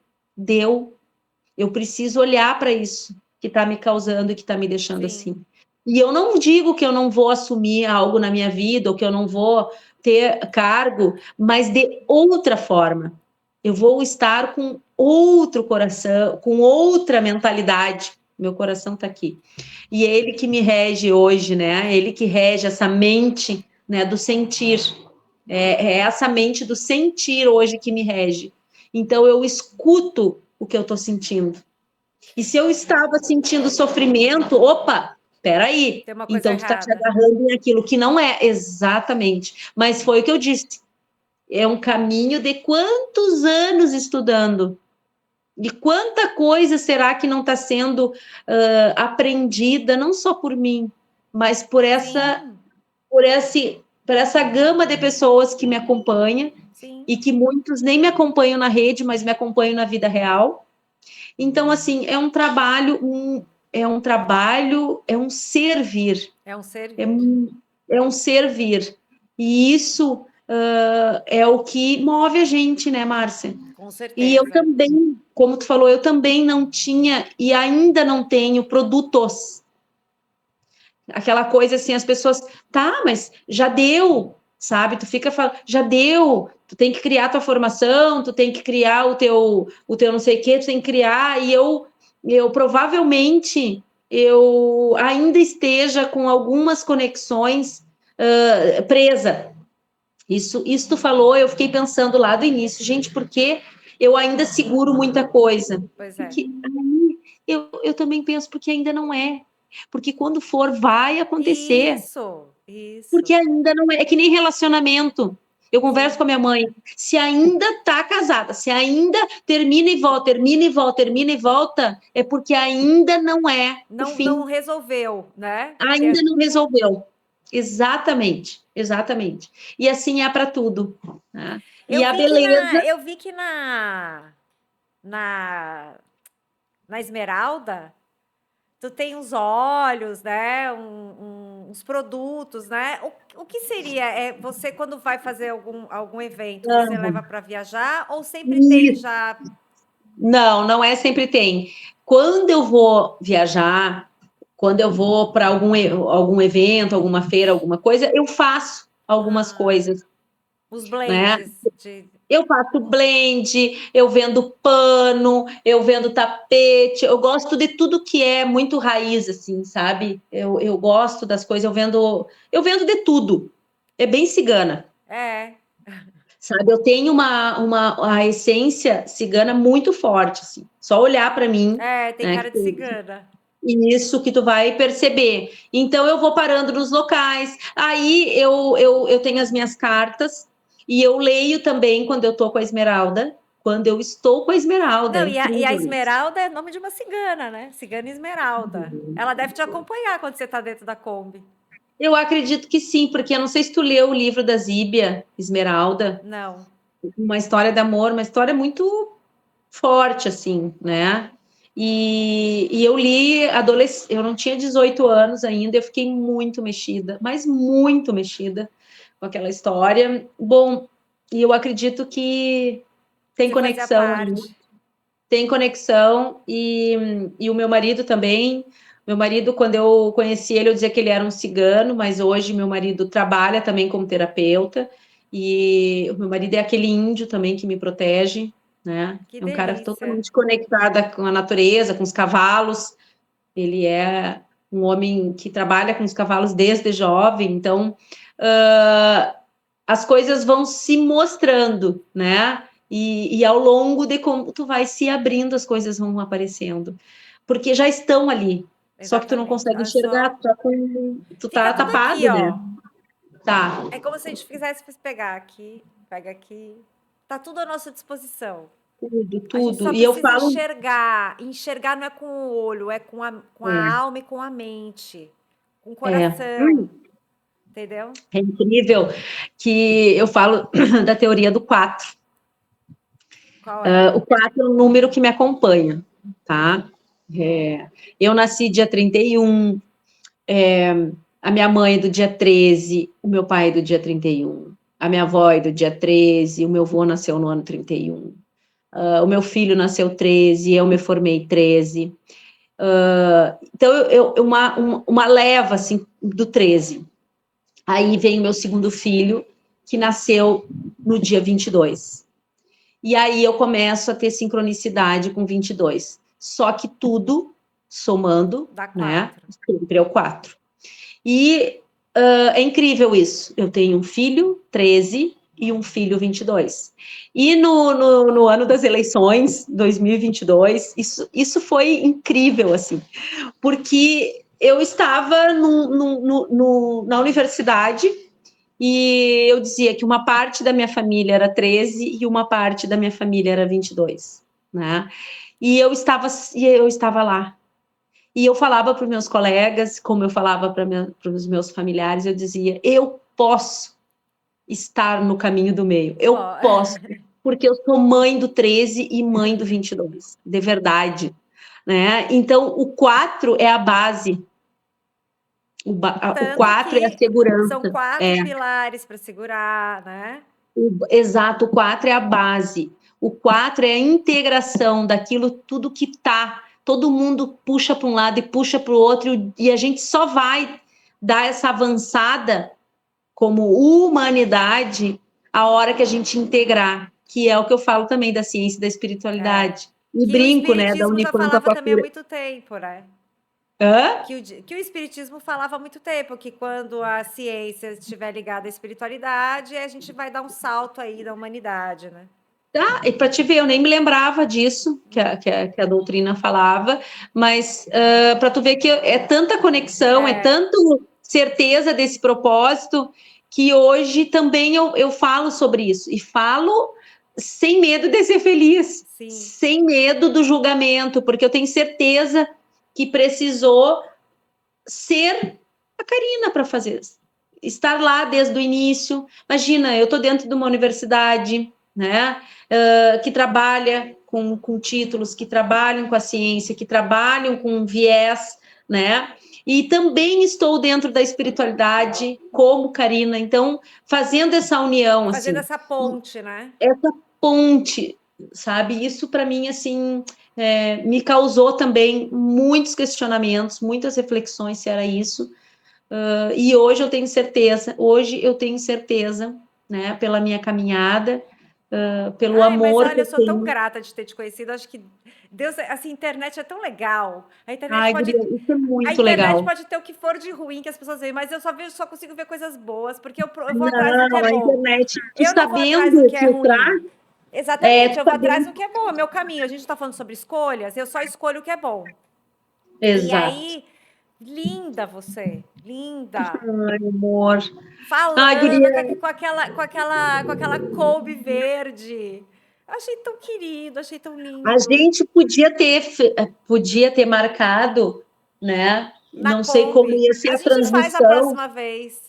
eu preciso olhar para isso que está me causando e que está me deixando Sim. assim. E eu não digo que eu não vou assumir algo na minha vida, ou que eu não vou ter cargo, mas de outra forma. Eu vou estar com outro coração, com outra mentalidade. Meu coração está aqui. E é ele que me rege hoje, né? Ele que rege essa mente, né, do sentir. É essa mente do sentir hoje que me rege. Então eu escuto o que eu estou sentindo. E se eu estava sentindo sofrimento, opa, peraí. Tem uma coisa Então tu está te errada. agarrando em aquilo que não é exatamente. Mas foi o que eu disse. É um caminho de quantos anos estudando? De quanta coisa será que não está sendo aprendida, não só por mim, mas por Sim, por essa gama de pessoas que me acompanha sim. e que muitos nem me acompanham na rede, mas me acompanham na vida real. Então, assim, é um servir, É um é, servir. é um servir. E isso é o que move a gente, né, Márcia? Com E eu certeza. também, como tu falou, eu também não tinha e ainda não tenho produtos. Aquela coisa assim, as pessoas, tá, mas já deu, sabe? Tu fica falando, já deu, tu tem que criar tua formação, tu tem que criar o teu não sei o quê, tu tem que criar, e eu provavelmente eu ainda esteja com algumas conexões presa. Isso tu falou, eu fiquei pensando lá do início, gente, porque eu ainda seguro muita coisa. Pois é. Porque aí eu também penso, porque ainda não é. Porque quando for, vai acontecer. Isso, isso. Porque ainda não é. É que nem relacionamento. Eu converso Sim. com a minha mãe. Se ainda tá casada, se ainda termina e volta, termina e volta, termina e volta, é porque ainda não é o Não fim. resolveu, né? Ainda não resolveu. Exatamente, exatamente. E assim é para tudo. Né? E Eu a vi que beleza. eu vi que na, na Esmeralda, tu tem os olhos, né? Uns produtos, né? O que seria? É você quando vai fazer algum evento, você leva para viajar ou sempre tem já? Não, não é sempre tem. Quando eu vou viajar, quando eu vou para algum evento, alguma feira, alguma coisa, eu faço algumas Ah, coisas, os né? blends de. Eu faço blend, eu vendo pano, eu vendo tapete, eu gosto de tudo que é muito raiz, assim, sabe? Eu gosto das coisas, eu vendo de tudo. É bem cigana, É, sabe? Eu tenho a essência cigana muito forte, assim. Só olhar para mim, tem né? cara de cigana. Isso que tu vai perceber. Então eu vou parando nos locais. Aí eu tenho as minhas cartas e eu leio também quando eu tô com a Esmeralda. Quando eu estou com a Esmeralda, é Não, e a incrível isso. Esmeralda é nome de uma cigana, né? Cigana Esmeralda. Ela deve te acompanhar quando você tá dentro da Kombi. Eu acredito que sim, porque eu não sei se tu leu o livro da Zíbia, Esmeralda, Não. uma história de amor, uma história muito forte, assim, né? E eu li eu não tinha 18 anos ainda, eu fiquei muito mexida, mas muito mexida com aquela história. Bom, e eu acredito que tem Você fazia conexão aí, parte. tem conexão, e o meu marido também. Meu marido, quando eu conheci ele, eu dizia que ele era um cigano, mas hoje meu marido trabalha também como terapeuta, e o meu marido é aquele índio também que me protege, né? Que É um cara delícia. totalmente conectado com a natureza, com os cavalos. Ele é um homem que trabalha com os cavalos desde jovem, então as coisas vão se mostrando, né? E ao longo de como tu vai se abrindo, as coisas vão aparecendo. Porque já estão ali. Só que tu não Exatamente. consegue É só... enxergar, tu Fica tá tudo aqui, tapado, né? ó. Tá. É como se a gente quisesse pegar aqui, pega aqui. Tá tudo à nossa disposição. Tudo, A gente tudo. só E eu precisa falo. enxergar. Enxergar não é com o olho, é com a É, alma e com a mente. Com o é. coração. Entendeu? É incrível que eu falo da teoria do 4. Qual é? O 4 é um número que me acompanha, tá? Eu nasci dia 31, a minha mãe é do dia 13, o meu pai é do dia 31, a minha avó é do dia 13, o meu avô nasceu no ano 31, o meu filho nasceu 13, eu me formei 13. Então, uma leva, assim, do 13. Aí vem o meu segundo filho, que nasceu no dia 22. E aí eu começo a ter sincronicidade com 22. Só que tudo somando, Dá né? 4. Sempre é o 4. E é incrível isso. Eu tenho um filho, 13, e um filho, 22. E no ano das eleições, 2022, isso foi incrível, assim, porque eu estava na universidade e eu dizia que uma parte da minha família era 13 e uma parte da minha família era 22, né? E eu estava lá. E eu falava para os meus colegas, como eu falava para os meus familiares, eu dizia: eu posso estar no caminho do meio, eu posso, porque eu sou mãe do 13 e mãe do 22, de verdade, né? Então, o 4 é a base, o Tanto 4 é a que são segurança, 4 pilares para segurar, né? exato, o 4 é a base. O 4 é a integração daquilo tudo que tá. Todo mundo puxa para um lado e puxa para o outro, e a gente só vai dar essa avançada como humanidade a hora que a gente integrar, que é o que eu falo também da ciência e da É. espiritualidade. E Que o brinco, né, da espiritismo já Unipampa falava com a também há cura. muito tempo, né? Hã? Que o espiritismo falava há muito tempo, que quando a ciência estiver ligada à espiritualidade, a gente vai dar um salto aí da humanidade, né? Ah, e para te ver, eu nem me lembrava disso que a doutrina falava, mas para tu ver que é tanta conexão, é tanto certeza desse propósito, que hoje também eu falo sobre isso, e falo sem medo de ser feliz, Sim. sem medo do julgamento, porque eu tenho certeza que precisou ser a Karina para fazer, estar lá desde o início. Imagina, eu estou dentro de uma universidade, né, que trabalha com títulos, que trabalham com a ciência, que trabalham com viés, né, e também estou dentro da espiritualidade como Karina, então, fazendo essa união, Fazendo assim, essa ponte, né? essa ponte, sabe, isso para mim, assim, me causou também muitos questionamentos, muitas reflexões se era isso, e hoje eu tenho certeza, né, pela minha caminhada, pelo Ai, mas amor que olha, eu eu sou tão tenho. grata de ter te conhecido. Acho que Deus, assim, a internet é tão legal. Ai, guria, isso é A muito internet legal. pode ter o que for de ruim que as pessoas veem, mas eu só consigo ver coisas boas, porque eu vou atrás do que é Não, a bom. internet, tu Eu não vou atrás do sabendo que é filtrar, ruim. Exatamente, tu eu vou atrás sabendo. do que é bom, é meu caminho. A gente está falando sobre escolhas, eu só escolho o que é bom. E Exato. aí, linda você, linda. Ai, amor. Ai, Falando guria, com aquela Kobe verde. Eu achei tão querido, achei tão a lindo. gente podia ter marcado, né? Na Não sei como Kobe. ia ser A a gente faz a transmissão. próxima vez.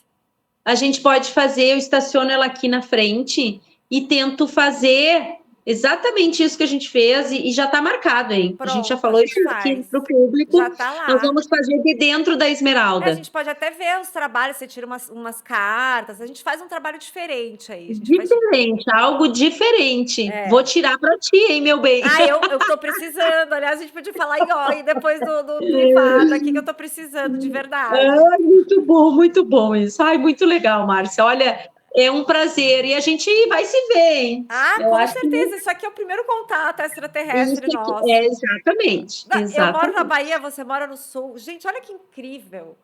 A gente pode fazer, eu estaciono ela aqui na frente e tento fazer. Exatamente isso que a gente fez e já está marcado, hein? A gente já Pronto, a falou isso gente aqui faz. para o público. Já tá Nós lá. vamos fazer de dentro da A Esmeralda. gente pode até ver os trabalhos, você tira umas cartas, a gente faz um trabalho diferente aí. A gente faz. Diferente, algo diferente. Vou É. tirar para ti, hein, meu bem? Ah, eu tô precisando. Aliás, a gente podia falar em ó, depois do privado aqui, que eu tô precisando, de verdade. Muito bom isso. Ai, muito legal, Márcia. Olha, é um prazer. E a gente vai se ver, hein? Ah, Eu com acho que certeza. Isso aqui é o primeiro contato isso extraterrestre aqui é nosso. exatamente, Eu moro na exatamente. Bahia, você mora no Sul. Gente, olha que incrível,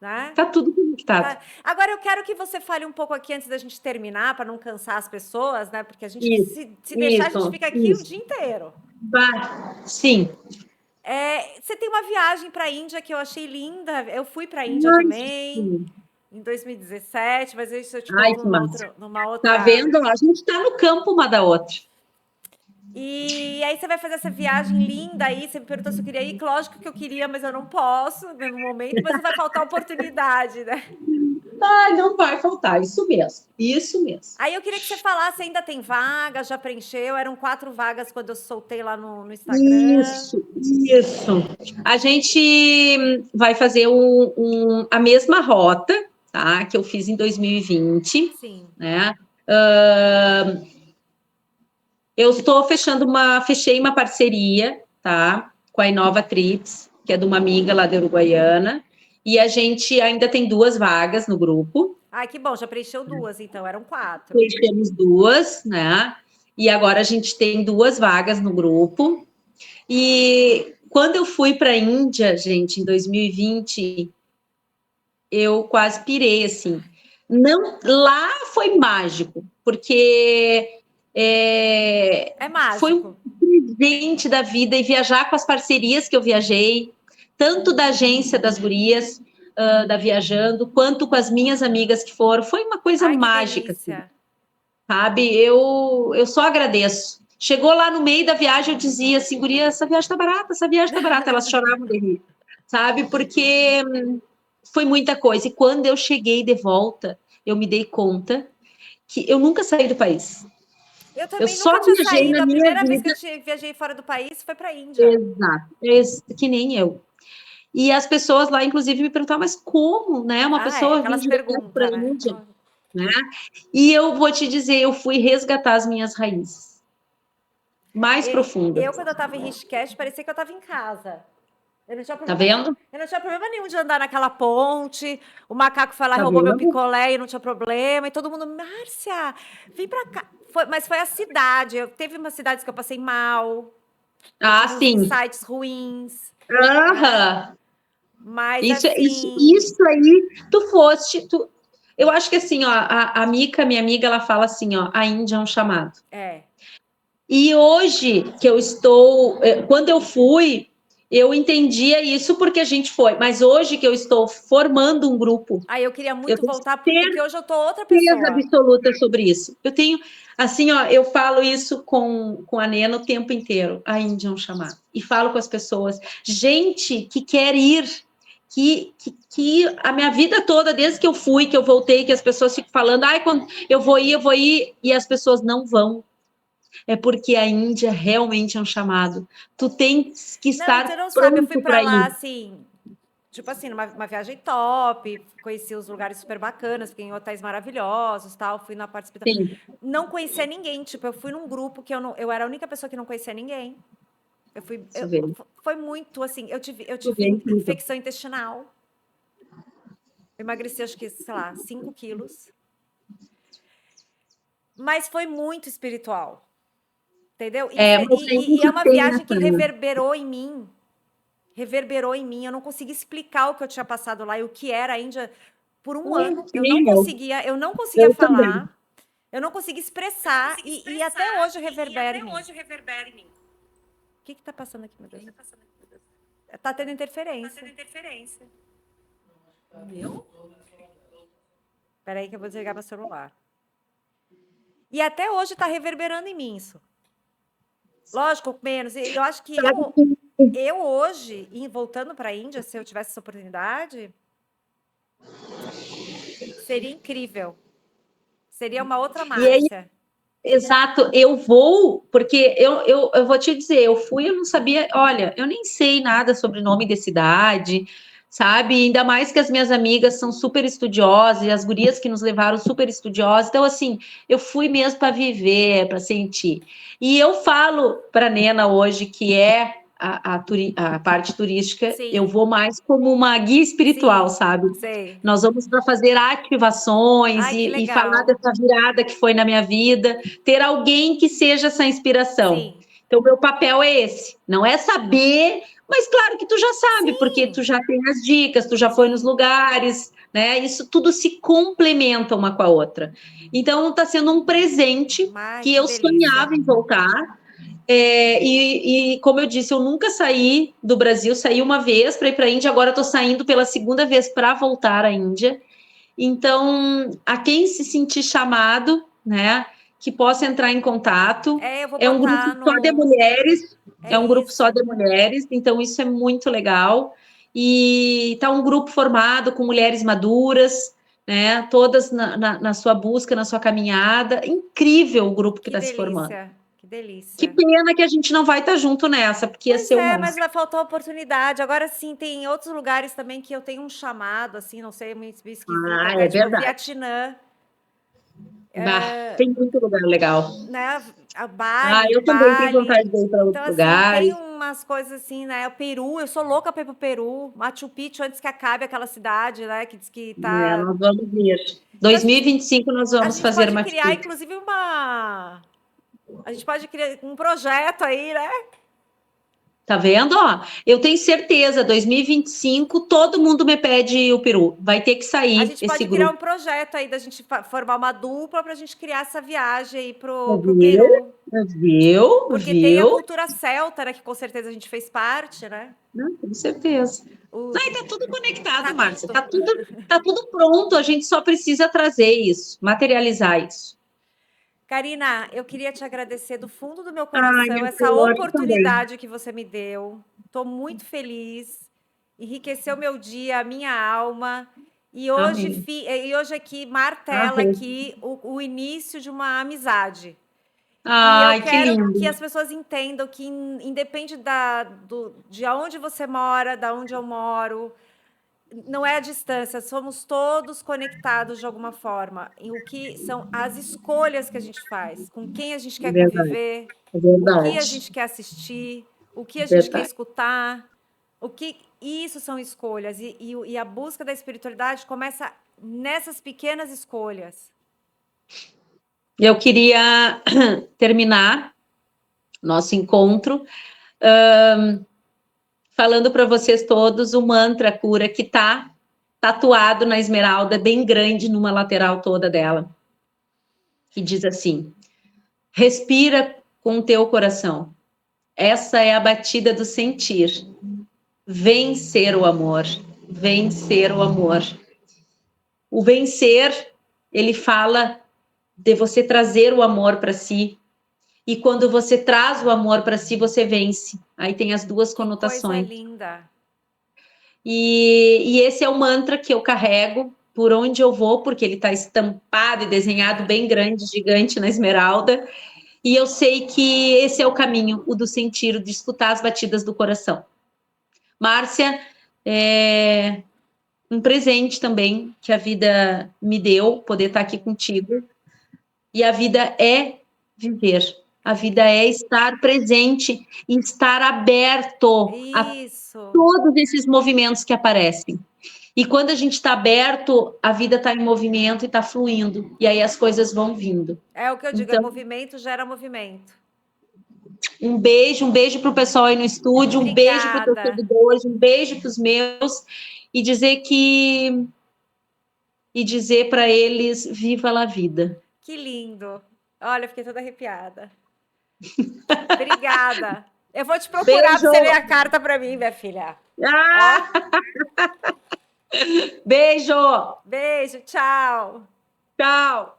né? Tá tudo conectado. Tá. Agora eu quero que você fale um pouco aqui antes da gente terminar, para não cansar as pessoas, né? Porque a gente, Isso, se deixar, a gente isso, fica aqui o isso. dia inteiro. Vai. Sim. Você tem uma viagem para a Índia que eu achei linda. Eu fui para a Índia Ai, também sim. em 2017, mas isso eu te Ai, conto que massa. numa Tá outra. vendo? A gente tá no campo uma da outra. E aí você vai fazer essa viagem linda aí. Você me perguntou se eu queria ir. Lógico que eu queria, mas eu não posso no momento. Mas não vai faltar oportunidade, né? Ai, não vai faltar, isso mesmo. Isso mesmo. Aí eu queria que você falasse, ainda tem vaga, já preencheu? Eram 4 vagas quando eu soltei lá no Instagram. Isso. A gente vai fazer a mesma rota, tá? Que eu fiz em 2020, Sim. né? Eu estou fechei uma parceria, tá? Com a Inova Trips, que é de uma amiga lá da Uruguaiana, e a gente ainda tem 2 vagas no grupo. Ai, que bom, já preencheu 2, então, eram 4. Fechamos 2, né? E agora a gente tem 2 vagas no grupo. E quando eu fui para a Índia, gente, em 2020, eu quase pirei, assim. Não, lá foi mágico, porque É foi um mágico. presente da vida e viajar com as parcerias que eu viajei, tanto da agência das gurias, da Viajando, quanto com as minhas amigas que foram, foi uma coisa Ai, que mágica, assim, delícia. sabe? Eu só agradeço. Chegou lá no meio da viagem, eu dizia assim, guria, essa viagem tá barata, essa viagem tá barata. Elas choravam de rir, sabe? Porque foi muita coisa. E quando eu cheguei de volta, eu me dei conta que eu nunca saí do país. Eu Eu também só nunca tinha viajei saído. na A minha primeira vez que eu vida. viajei fora do país foi para a Índia. Exato. Que nem eu. E as pessoas lá, inclusive, me perguntavam, mas como, né? Uma Ah, é, pessoa vir aquelas direto para a perguntas, né? Índia, né? E eu vou te dizer, eu fui resgatar as minhas raízes mais Eu, profundas. quando eu estava em Rishikesh, parecia que eu estava em casa. Tá vendo? Eu não tinha problema nenhum de andar naquela ponte. O macaco foi lá e Tá roubou meu vendo? picolé e não tinha problema. E todo mundo, Márcia, vem pra cá. Mas foi a cidade. Teve umas cidades que eu passei mal. Eu Ah, tive uns sim. insights ruins, né? Aham. Mas Isso assim, aí, eu acho que assim, ó, a Mica, minha amiga, ela fala assim, ó, a Índia é um chamado. é. E hoje que eu estou, quando eu fui, eu entendia isso porque a gente foi, mas hoje que eu estou formando um grupo, Aí eu queria eu muito tenho voltar, porque hoje eu tô outra certeza pessoa. absoluta sobre isso. Eu tenho, assim, ó, eu falo isso com a Nena o tempo inteiro, a Índia é um chamado. E falo com as pessoas, gente que quer ir, que a minha vida toda, desde que eu fui, que eu voltei, que as pessoas ficam falando, ai, quando eu vou ir, e as pessoas não vão. É porque a Índia realmente é um chamado. Tu tens que Não, e tu estar não sabe, eu fui pronto pra para lá, ir. assim, tipo assim, numa viagem top, conheci os lugares super bacanas, fiquei em hotéis maravilhosos, tal, fui na parte hospitalar. Sim, Não conhecia ninguém, tipo, eu fui num grupo que eu era a única pessoa que não conhecia ninguém. isso vê. Foi muito assim, eu Isso vê tive incrível. infecção intestinal, eu emagreci acho que, sei lá, 5 quilos, mas foi muito espiritual, entendeu? É, mas a E é Índia uma tem viagem essa. que reverberou em mim, eu não consegui explicar o que eu tinha passado lá e o que era a Índia por um ano, Que nem eu não conseguia eu também. falar, eu não conseguia expressar, e até hoje reverbera em mim. O que tá passando aqui, meu Deus? Tá tendo interferência. Peraí que eu vou desligar meu celular. E até hoje tá reverberando em mim isso. Lógico, menos. Eu acho que Sabe que eu hoje, voltando para a Índia, se eu tivesse essa oportunidade, seria incrível. Seria uma outra E aí, Márcia. Exato, eu vou, porque eu vou te dizer, eu não sabia, olha, eu nem sei nada sobre o nome de cidade, sabe? Ainda mais que as minhas amigas são super estudiosas, e as gurias que nos levaram super estudiosas, então assim, eu fui mesmo para viver, para sentir. E eu falo para Nena hoje que é a parte turística, eu Sim, vou mais como uma guia espiritual, sim, sabe? sei. Nós vamos para fazer ativações Ai, que e falar legal. dessa virada que foi na minha vida, ter alguém que seja essa inspiração. Sim, Então, meu papel é esse, não é saber, mas claro que tu já sabe, porque tu sim, já tem as dicas, tu já foi nos sim. lugares, né? Isso tudo se complementa uma com a outra. Então, está sendo um presente Ai, que que eu delícia. sonhava em voltar. Como eu disse, eu nunca saí do Brasil, saí uma vez para ir para a Índia, agora estou saindo pela segunda vez para voltar à Índia. Então, a quem se sentir chamado, né, que possa entrar em contato. É, eu vou É um grupo botar só de no. mulheres, É é um grupo só isso. de mulheres, então isso é muito legal. E está um grupo formado com mulheres maduras, né, todas na sua busca, na sua caminhada. Incrível o grupo que Que está se formando. delícia. Que Que delícia. pena que a gente não vai estar junto nessa, porque ia Pois ser o é, mas máximo. vai faltar oportunidade. Agora sim, tem outros lugares também que eu tenho um chamado, assim, não sei, meio esquisito, Ah, que é é tipo verdade. Vietnã, Bah, tem muito lugar legal. né? A Ah, Bali, eu também tenho Bali. vontade de ir para Então, outros assim, tem lugares. umas coisas assim, né? O Peru, eu sou louca pra ir pro Peru, Machu Picchu, antes que acabe aquela cidade, né? Que diz que É, tá. nós vamos ver. Então 2025 nós a vamos gente fazer pode Machu criar, Picchu. inclusive, uma. A gente pode criar um projeto aí, né? Tá vendo? Ó, eu tenho certeza, 2025 todo mundo me pede o peru. Vai ter que A sair gente esse pode criar grupo. um projeto aí da gente formar uma dupla para a gente criar essa viagem aí pro Viu? Peru. Viu? Porque tem a Viu? cultura celta, né, que com certeza a gente fez parte, né? Não, com certeza. O, Não, e tá tudo tá conectado, Márcia. tudo. Tá tudo pronto. A gente só precisa trazer isso, materializar isso. Karina, eu queria te agradecer do fundo do meu Ai, coração minha essa flor, também. oportunidade que você me deu. Estou muito feliz. Enriqueceu meu dia, a minha alma. Amém. E hoje aqui martela Arrei. aqui o início de uma amizade. E eu Ai, que quero lindo. que as pessoas entendam que independe de onde você mora, da onde eu moro, não é a distância, somos todos conectados de alguma forma. E o que são as escolhas que a gente faz, com quem a gente É quer verdade. conviver, É o que a verdade. gente quer assistir, o que a gente quer Verdade. escutar, isso são escolhas. E a busca da espiritualidade começa nessas pequenas escolhas. Eu queria terminar nosso encontro falando para vocês todos o mantra cura que está tatuado na esmeralda, bem grande numa lateral toda dela, que diz assim: respira com o teu coração. Essa é a batida do sentir. Vencer o amor. Vencer o amor. O vencer, ele fala de você trazer o amor para si. E quando você traz o amor para si, você vence. Aí tem as duas Que coisa conotações. linda! E esse é o mantra que eu carrego por onde eu vou, porque ele está estampado e desenhado bem grande, gigante na esmeralda. E eu sei que esse é o caminho, o do sentir, o de escutar as batidas do coração. Márcia, é um presente também que a vida me deu, poder estar aqui contigo. E a vida é viver. A vida é estar presente e estar aberto a Isso. todos esses movimentos que aparecem. E quando a gente está aberto, a vida está em movimento e está fluindo. E aí as coisas vão vindo. É o que eu digo, é Então, movimento gera movimento. um beijo para o pessoal aí no estúdio, um beijo para os teus Obrigada. seguidores, um beijo para os meus, e dizer que e dizer para eles viva a vida. Que lindo. Olha, eu fiquei toda arrepiada. Obrigada. Eu vou te procurar para Beijo! você ler a carta para mim, minha filha. Ó, Ah, beijo! beijo, tchau. Tchau!